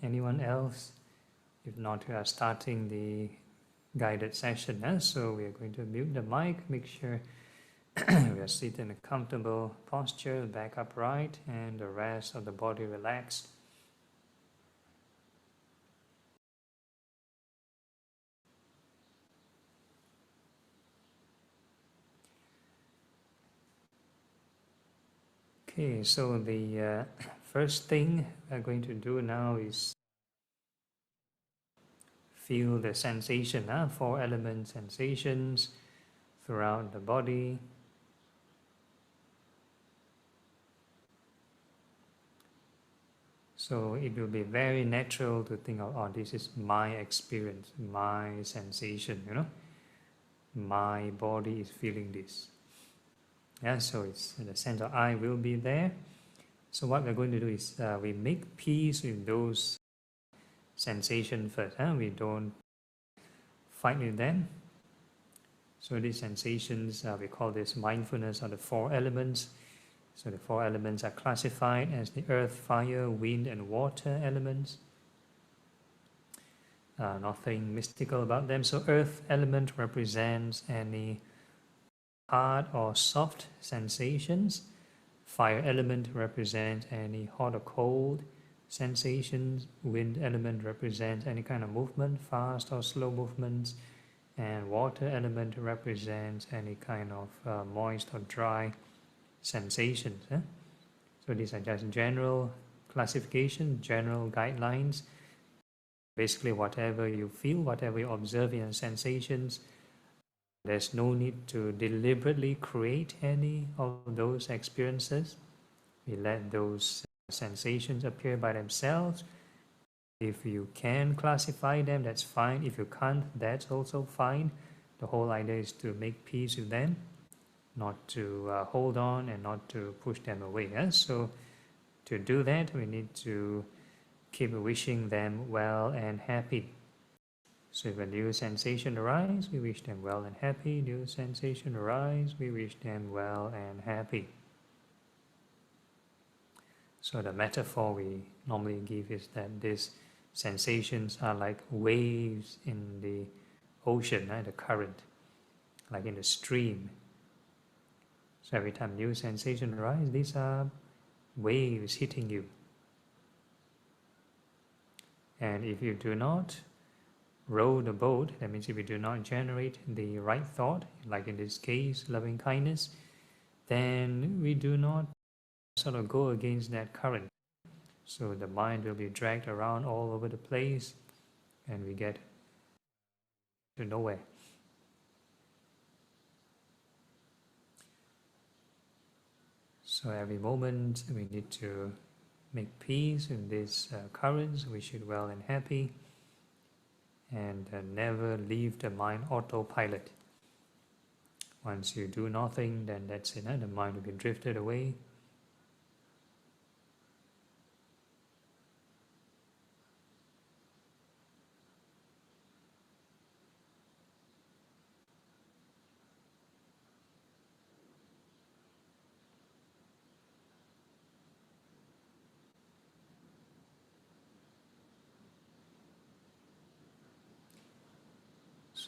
Anyone else? If not, we are starting the guided session. So we are going to mute the mic, make sure we are seated in a comfortable posture, back upright, and the rest of the body relaxed. Okay, so the first thing we're going to do now is feel the sensation, 4 element sensations throughout the body. So it will be very natural to think of, oh, this is my experience, my sensation, my body is feeling this. Yeah, so it's the sense of I will be there. So what we're going to do is we make peace with those sensations first. We don't fight with them. So these sensations, we call this mindfulness of the 4 elements. So the 4 elements are classified as the earth, fire, wind, and water elements. Nothing mystical about them. So earth element represents any hard or soft sensations. Fire element represents any hot or cold sensations. Wind element represents any kind of movement, fast or slow movements. And water element represents any kind of moist or dry sensations. So these are just general classification, general guidelines. Basically, whatever you feel, whatever you observe in sensations, there's no need to deliberately create any of those experiences. We let those sensations appear by themselves. If you can classify them, that's fine. If you can't, that's also fine. The whole idea is to make peace with them. not to hold on and not to push them away. So to do that, we need to keep wishing them well and happy. So if a new sensation arises, we wish them well and happy. New sensation arises, we wish them well and happy. So the metaphor we normally give is that these sensations are like waves in the ocean, the current, like in the stream. So every time new sensation arises, these are waves hitting you. And if you do not row the boat, that means if you do not generate the right thought, like in this case, loving kindness, then we do not sort of go against that current. So the mind will be dragged around all over the place and we get to nowhere. So every moment we need to make peace in these currents, wish it well and happy, and never leave the mind autopilot. Once you do nothing, then that's it, the mind will be drifted away.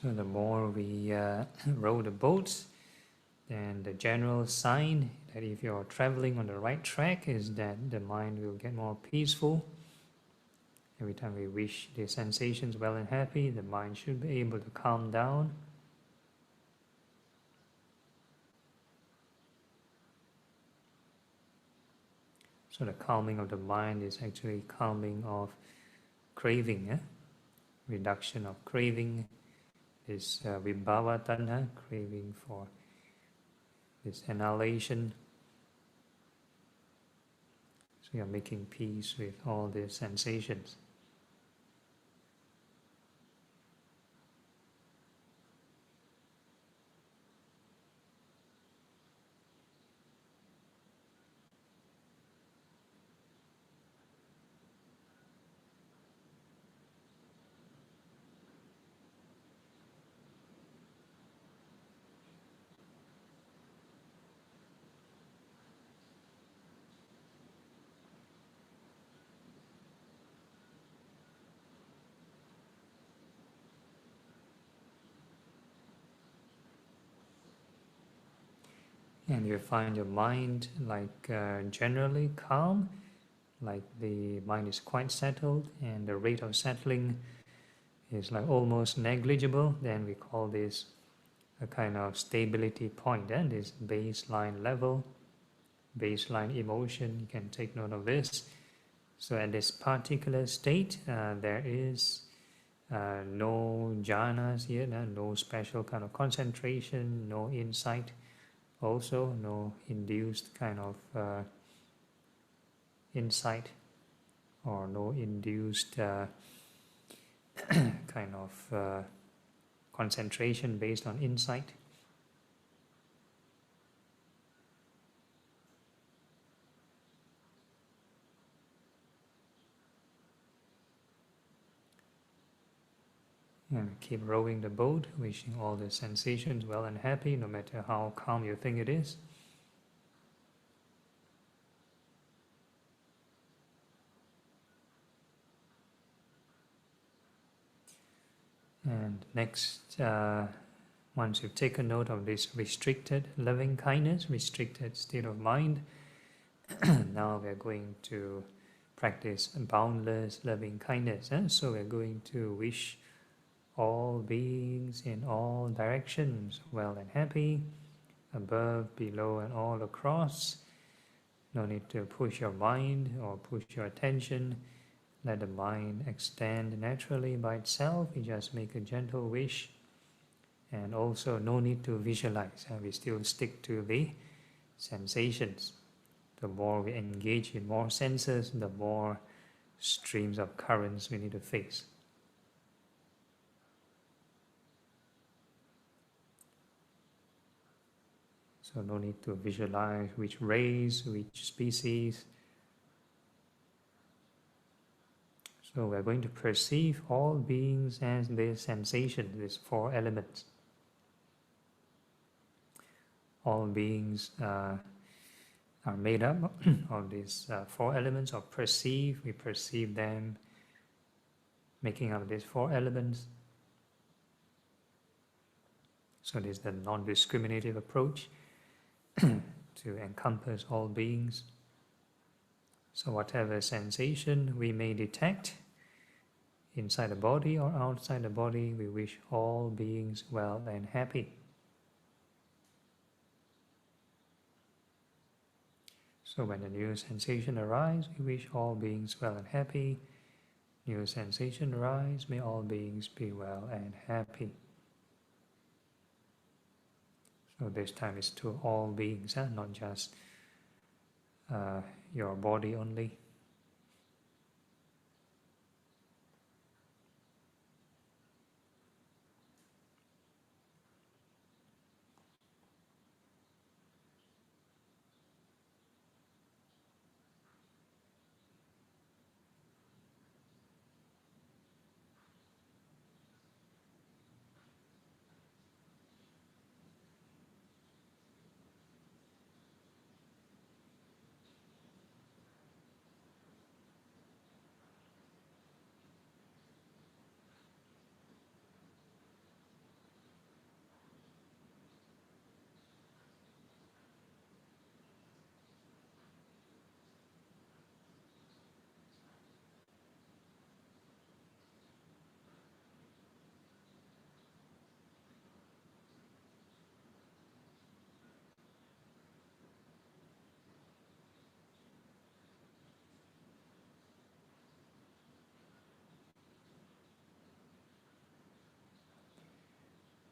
So the more we row the boats, then the general sign that if you're traveling on the right track is that the mind will get more peaceful. Every time we wish the sensations well and happy, the mind should be able to calm down. So the calming of the mind is actually calming of craving, reduction of craving. This vibhava tanha, craving for this annihilation. So you're making peace with all the sensations. And you find your mind like generally calm, like the mind is quite settled and the rate of settling is like almost negligible, then we call this a kind of stability point, and this baseline level, baseline emotion, you can take note of this. So at this particular state, there is no jhanas here, no special kind of concentration, no insight, also no induced kind of insight or no induced kind of concentration based on insight. And keep rowing the boat, wishing all the sensations well and happy, no matter how calm you think it is. And next, once you've taken note of this restricted loving kindness, restricted state of mind, now we're going to practice boundless loving kindness. So we're going to wish all beings in all directions well and happy, above, below, and all across. No need to push your mind or push your attention. Let the mind extend naturally by itself. You just make a gentle wish. And also no need to visualize. We still stick to the sensations. The more we engage in more senses, the more streams of currents we need to face. So So no need to visualize which race, which species. So we're going to perceive all beings as this sensation, these four elements. All beings are made up of these four elements, or perceive. We perceive them making up these four elements. So this is the non-discriminative approach to encompass all beings. So whatever sensation we may detect inside the body or outside the body, we wish all beings well and happy. So when a new sensation arises, we wish all beings well and happy. New sensation arises, may all beings be well and happy. So this time it's to all beings, not just your body only.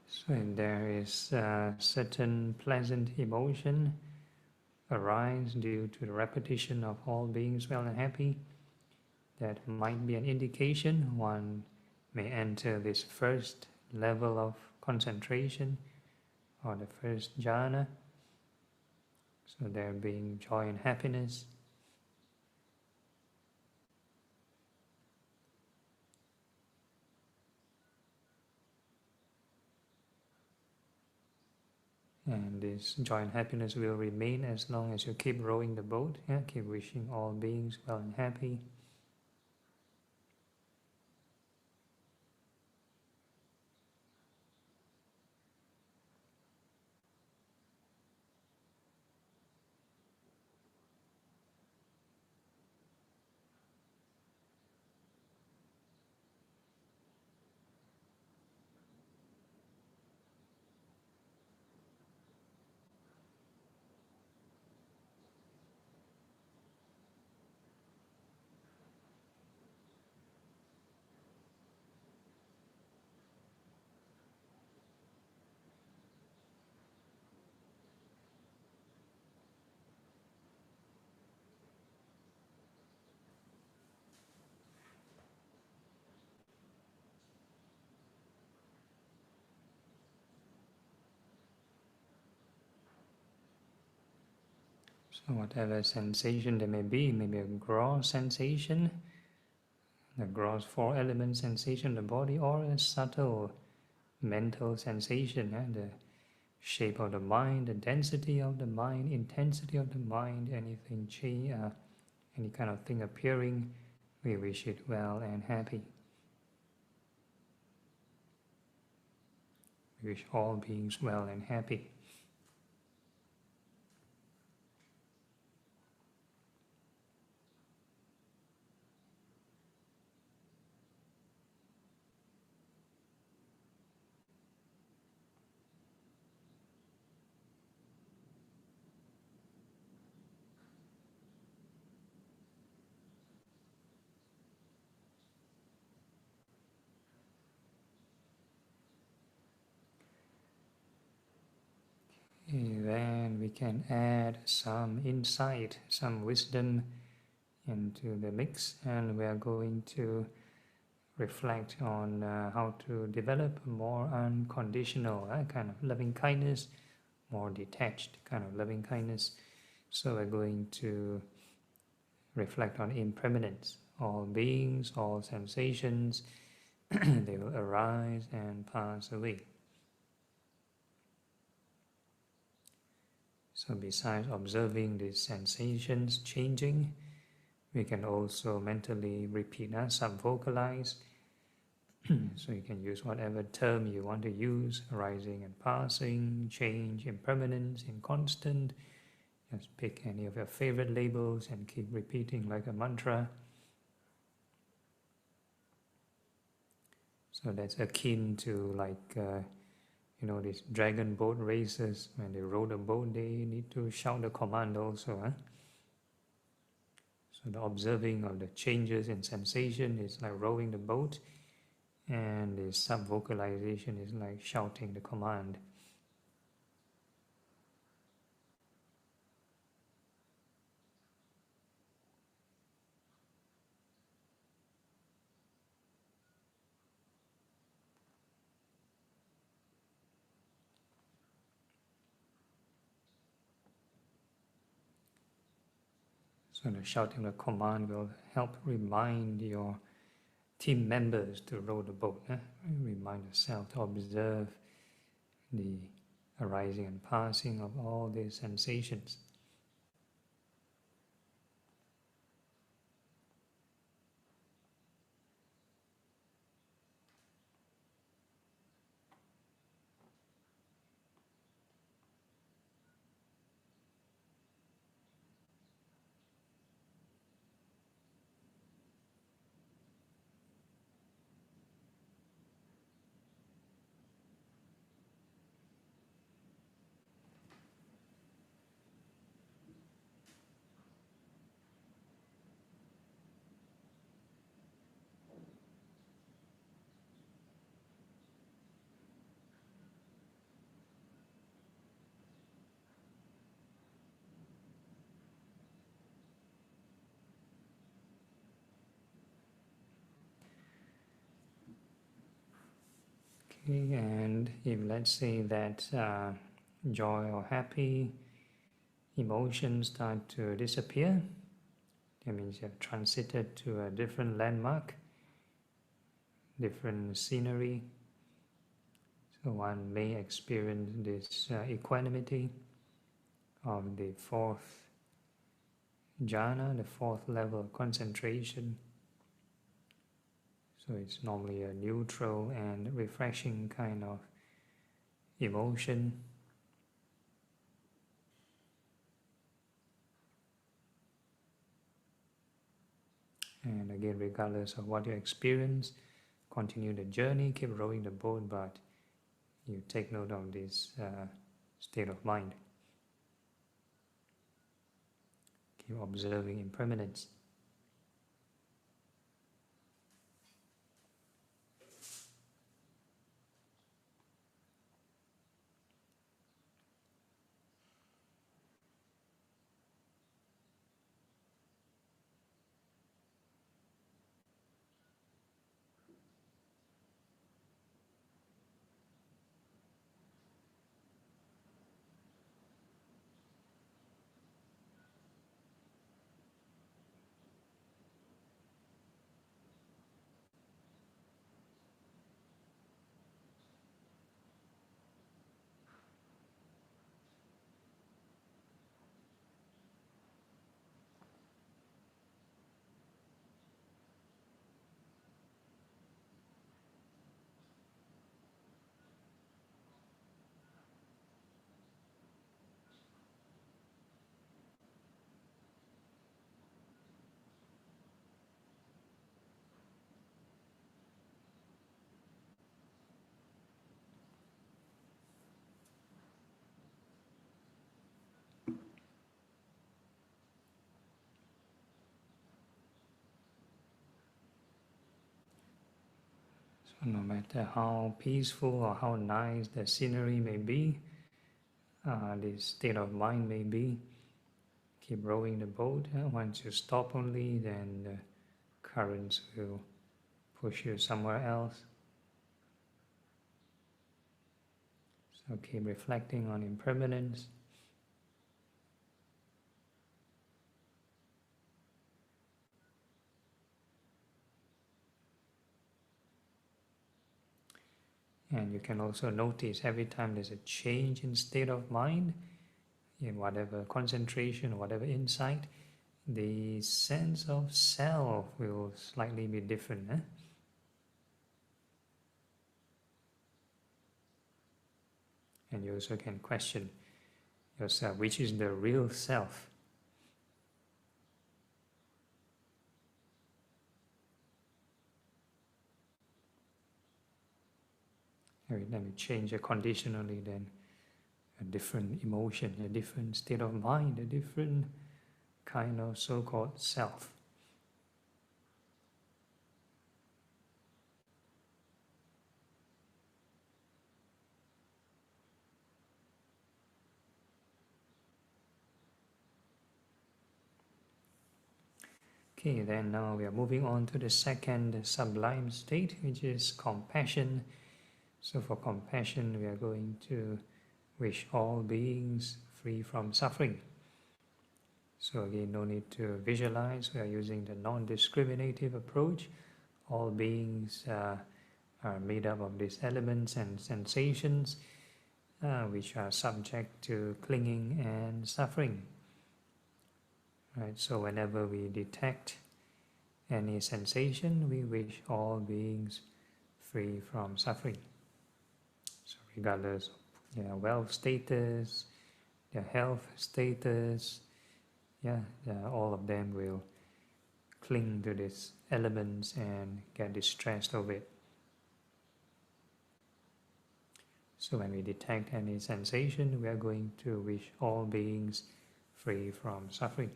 So if there is a certain pleasant emotion arise due to the repetition of all beings well and happy, that might be an indication one may enter this first level of concentration, or the first jhana. So there being joy and happiness. And this joy and happiness will remain as long as you keep rowing the boat, keep wishing all beings well and happy. So whatever sensation there may be a gross sensation, the gross four element sensation of the body, or a subtle mental sensation, the shape of the mind, the density of the mind, intensity of the mind, anything change, any kind of thing appearing, we wish it well and happy. We wish all beings well and happy. Then we can add some insight, some wisdom into the mix, and we are going to reflect on how to develop a more unconditional kind of loving kindness more detached kind of loving kindness. So we're going to reflect on impermanence. All beings, all sensations, they will arise and pass away. So besides observing these sensations changing, we can also mentally repeat, sub-vocalize. So you can use whatever term you want to use, arising and passing, change, impermanence, inconstant. Just pick any of your favorite labels and keep repeating like a mantra. So that's akin to like, these dragon boat races. When they row the boat, they need to shout the command also. So the observing of the changes in sensation is like rowing the boat, and the sub-vocalization is like shouting the command. So the shouting the command will help remind your team members to row the boat. Remind yourself to observe the arising and passing of all these sensations. Okay, and if let's say that joy or happy emotions start to disappear, that means you have transited to a different landmark, different scenery. So one may experience this equanimity of the fourth jhana, the fourth level of concentration. So it's normally a neutral and refreshing kind of emotion. And again, regardless of what you experience, continue the journey, keep rowing the boat, but you take note of this state of mind. Keep observing impermanence. So no matter how peaceful or how nice the scenery may be, the state of mind may be, keep rowing the boat. Once you stop only, then the currents will push you somewhere else. So keep reflecting on impermanence. And you can also notice every time there's a change in state of mind, in whatever concentration, whatever insight, the sense of self will slightly be different. And you also can question yourself, which is the real self? Every time you change it conditionally, then a different emotion, a different state of mind, a different kind of so-called self. Okay, then now we are moving on to the second sublime state, which is compassion. So for compassion, we are going to wish all beings free from suffering. So again, no need to visualize. We are using the non-discriminative approach. All beings are made up of these elements and sensations which are subject to clinging and suffering. Right? So whenever we detect any sensation, we wish all beings free from suffering. So regardless of their wealth status, their health status, all of them will cling to these elements and get distressed over it. So when we detect any sensation, we are going to wish all beings free from suffering.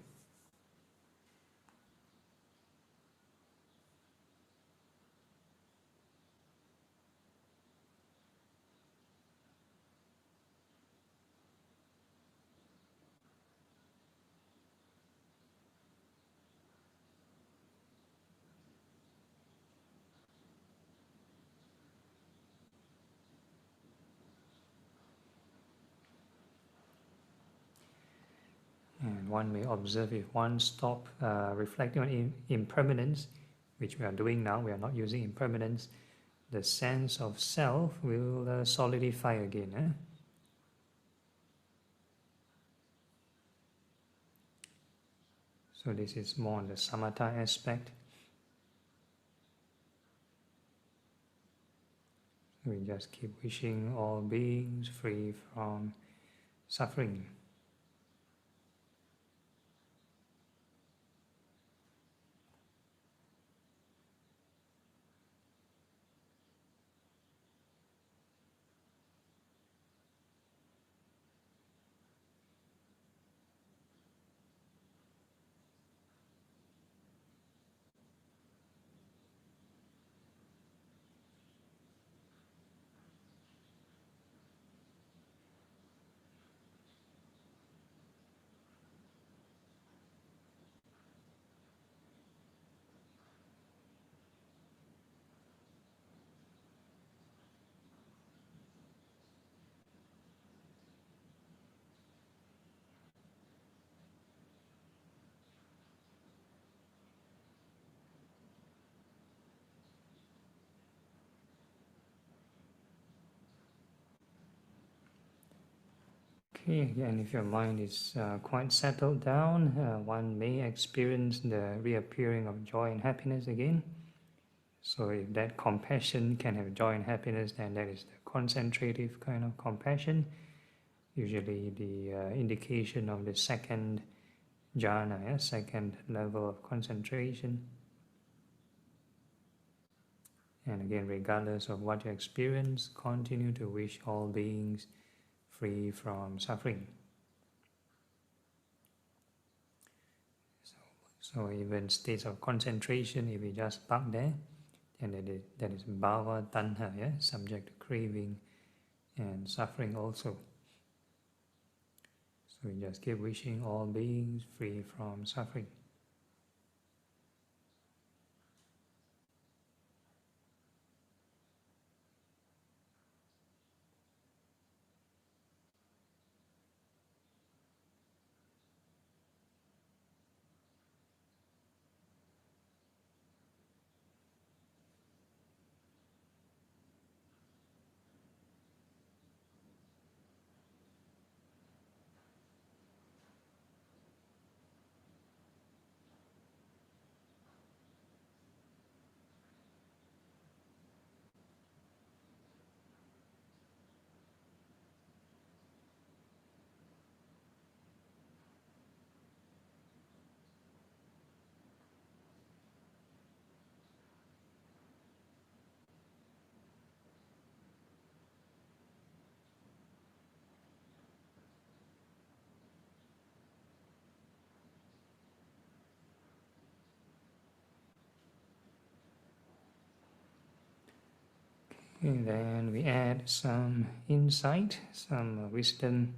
And one may observe, if one stop reflecting on impermanence, which we are doing now, we are not using impermanence, the sense of self will solidify again. So this is more on the samatha aspect. We just keep wishing all beings free from suffering. Okay, again, if your mind is quite settled down, one may experience the reappearing of joy and happiness again. So if that compassion can have joy and happiness, then that is the concentrative kind of compassion. Usually the indication of the second jhana, second level of concentration. And again, regardless of what you experience, continue to wish all beings free from suffering. So even states of concentration, if we just park there, then that is bhava tanha, subject to craving and suffering also. So we just keep wishing all beings free from suffering. And then we add some insight, some wisdom,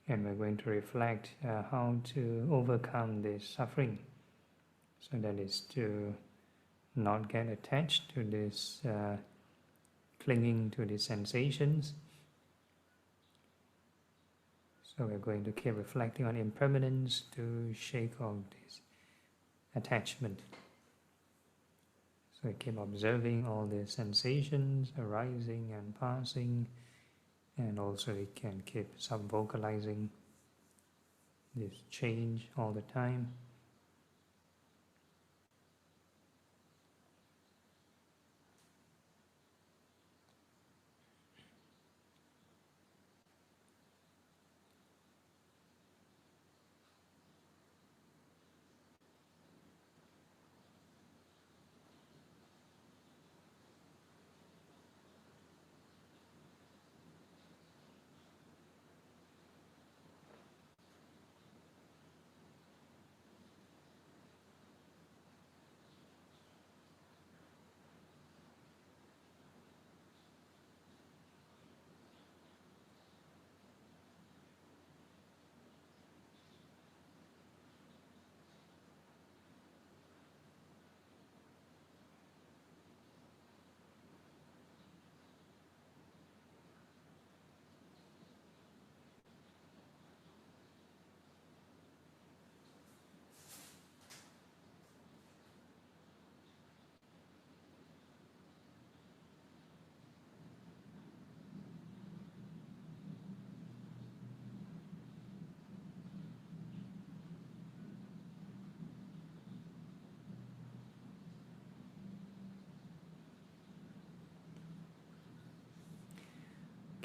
and we're going to reflect how to overcome this suffering. So that is to not get attached to this, clinging to these sensations. So we're going to keep reflecting on impermanence to shake off this attachment. So we keep observing all the sensations arising and passing, and also we can keep sub-vocalizing this change all the time.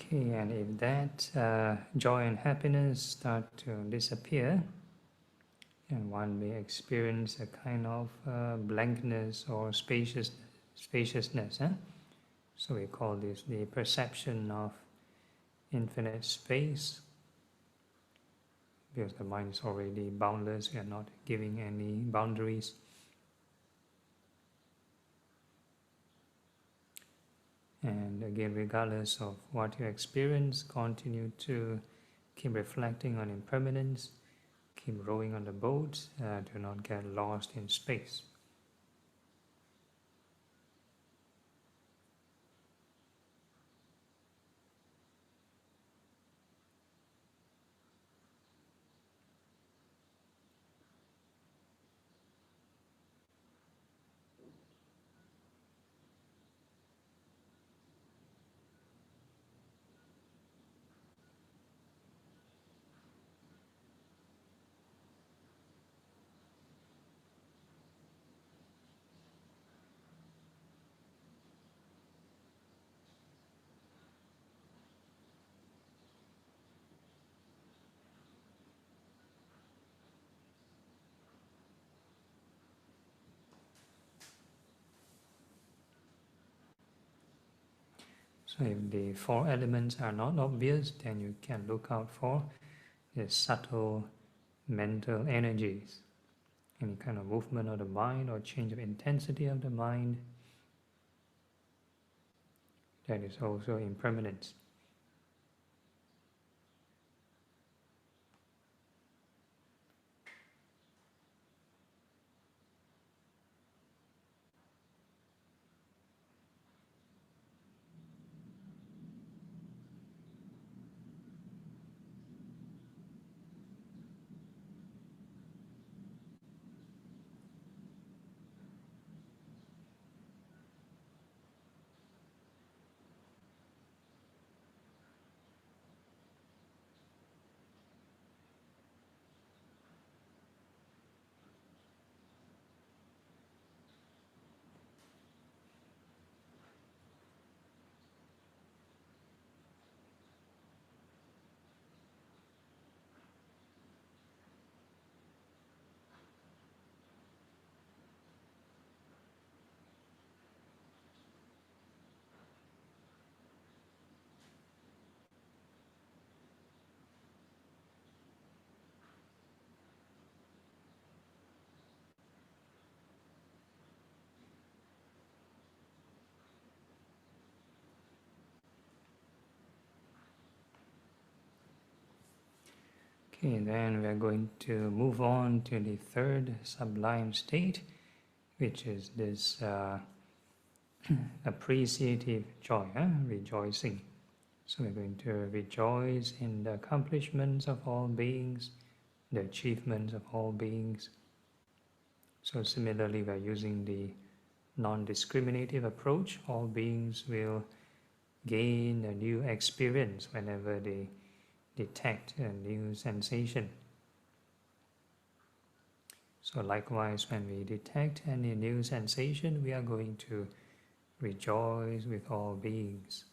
Okay, and if that joy and happiness start to disappear, and one may experience a kind of blankness or spaciousness. So we call this the perception of infinite space, because the mind is already boundless, we are not giving any boundaries. And again, regardless of what you experience, continue to keep reflecting on impermanence, keep rowing on the boat, do not get lost in space. So if the four elements are not obvious, then you can look out for the subtle mental energies, any kind of movement of the mind or change of intensity of the mind. That is also impermanence. Okay, then we are going to move on to the third sublime state, which is this appreciative joy, rejoicing. So we're going to rejoice in the accomplishments of all beings, the achievements of all beings. So similarly, we're using the non-discriminative approach. All beings will gain a new experience whenever they detect a new sensation. So likewise, when we detect any new sensation, we are going to rejoice with all beings.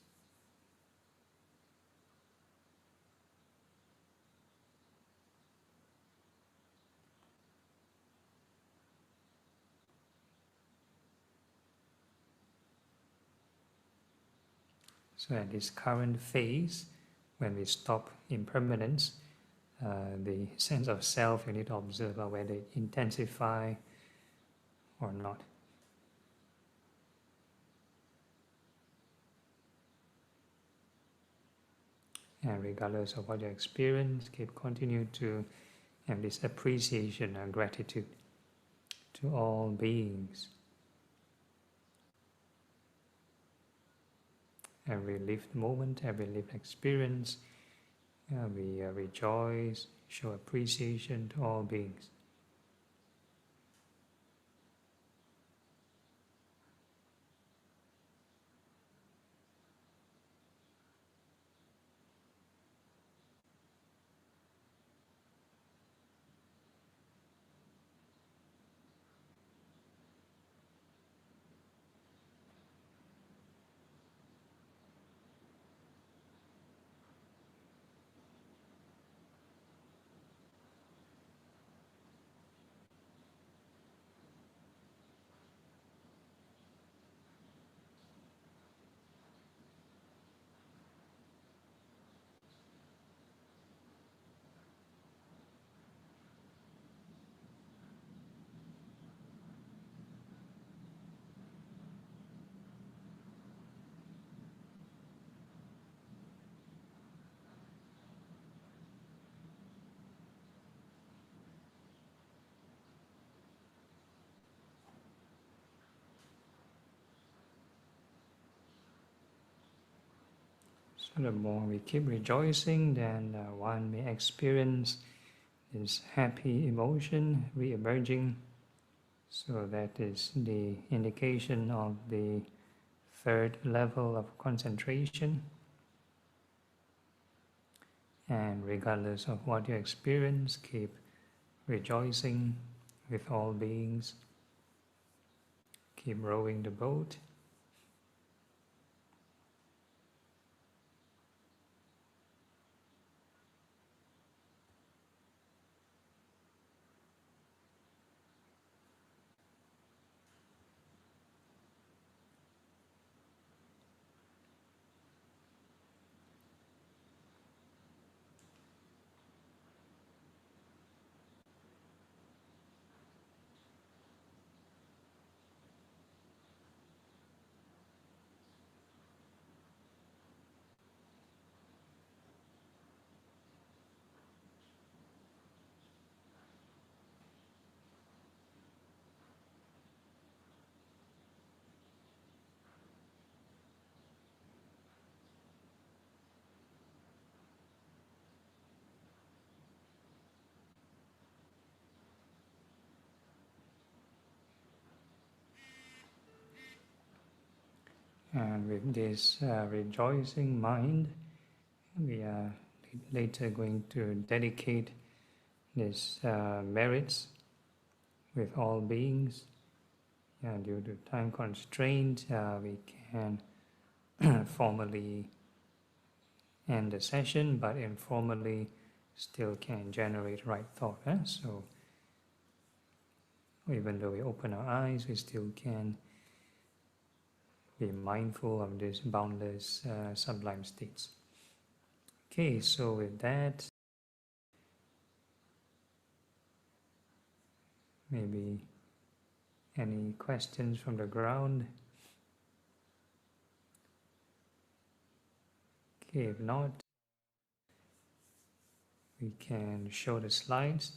So at this current phase, when we stop impermanence, the sense of self, you need to observe whether it intensify or not. And regardless of what you experience, continue to have this appreciation and gratitude to all beings. Every lived moment, every lived experience, we rejoice, show appreciation to all beings. So the more we keep rejoicing, then one may experience this happy emotion re-emerging. So that is the indication of the third level of concentration. And regardless of what you experience, keep rejoicing with all beings. Keep rowing the boat. And with this rejoicing mind, we are later going to dedicate these merits with all beings. Due to time constraint, we can formally end the session, but informally still can generate right thought. So even though we open our eyes, we still can be mindful of these boundless sublime states. Okay, so with that, maybe any questions from the ground? Okay, if not, we can show the slides.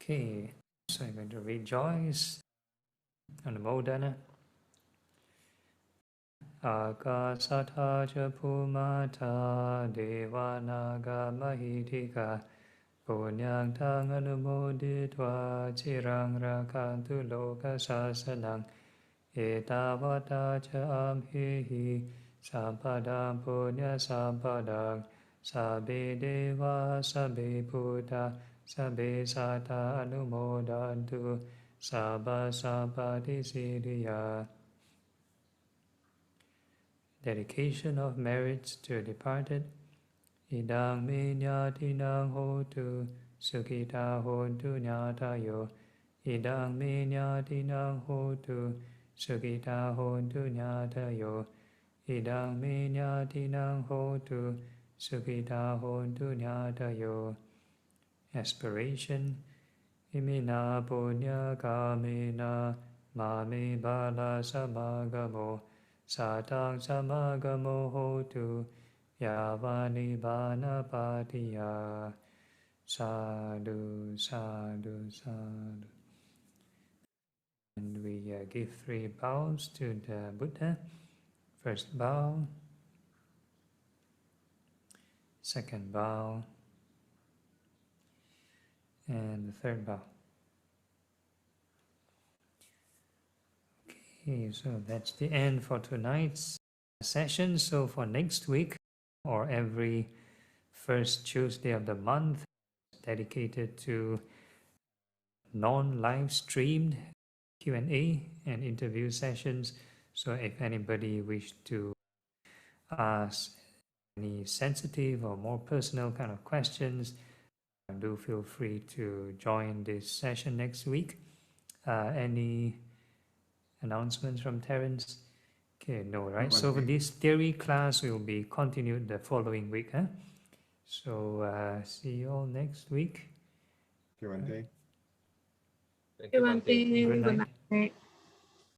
Okay, so I'm going to rejoice on the Modana. Akasatha cha Bhumata Devanaga Mahitika Punyang Tang Anumoditva Chirang Rakantu Loka Sasanang Etavata cha Amhihi Sampadang Punya Sampadang Sabe Deva Sabe Buddha Sabe Sata Anumodantu Sabba Sampati Siddhya. Dedication of merits to departed. Idang me nyatinang hotu Sukhita hontu nyatayo. Idang me nyatinang hotu Sukhita hontu nyatayo. Idang me nyatinang hotu Sukhita hontu nyatayo. Aspiration. Imina punya kamena mame bala samagamo satang samagamo hotu yavani bana patiya. Sadhu, sadhu, sadhu. And we give 3 bows to the Buddha. First bow, second bow, and the third bow. Okay, so that's the end for tonight's session. So for next week, or every first Tuesday of the month, dedicated to non-live streamed Q&A and interview sessions. So if anybody wish to ask any sensitive or more personal kind of questions, do feel free to join this session next week. Any announcements from Terence? Okay, no, right? So for this theory class will be continued the following week. So see you all next week. Okay, one day. Thank you, Bhante. Good night.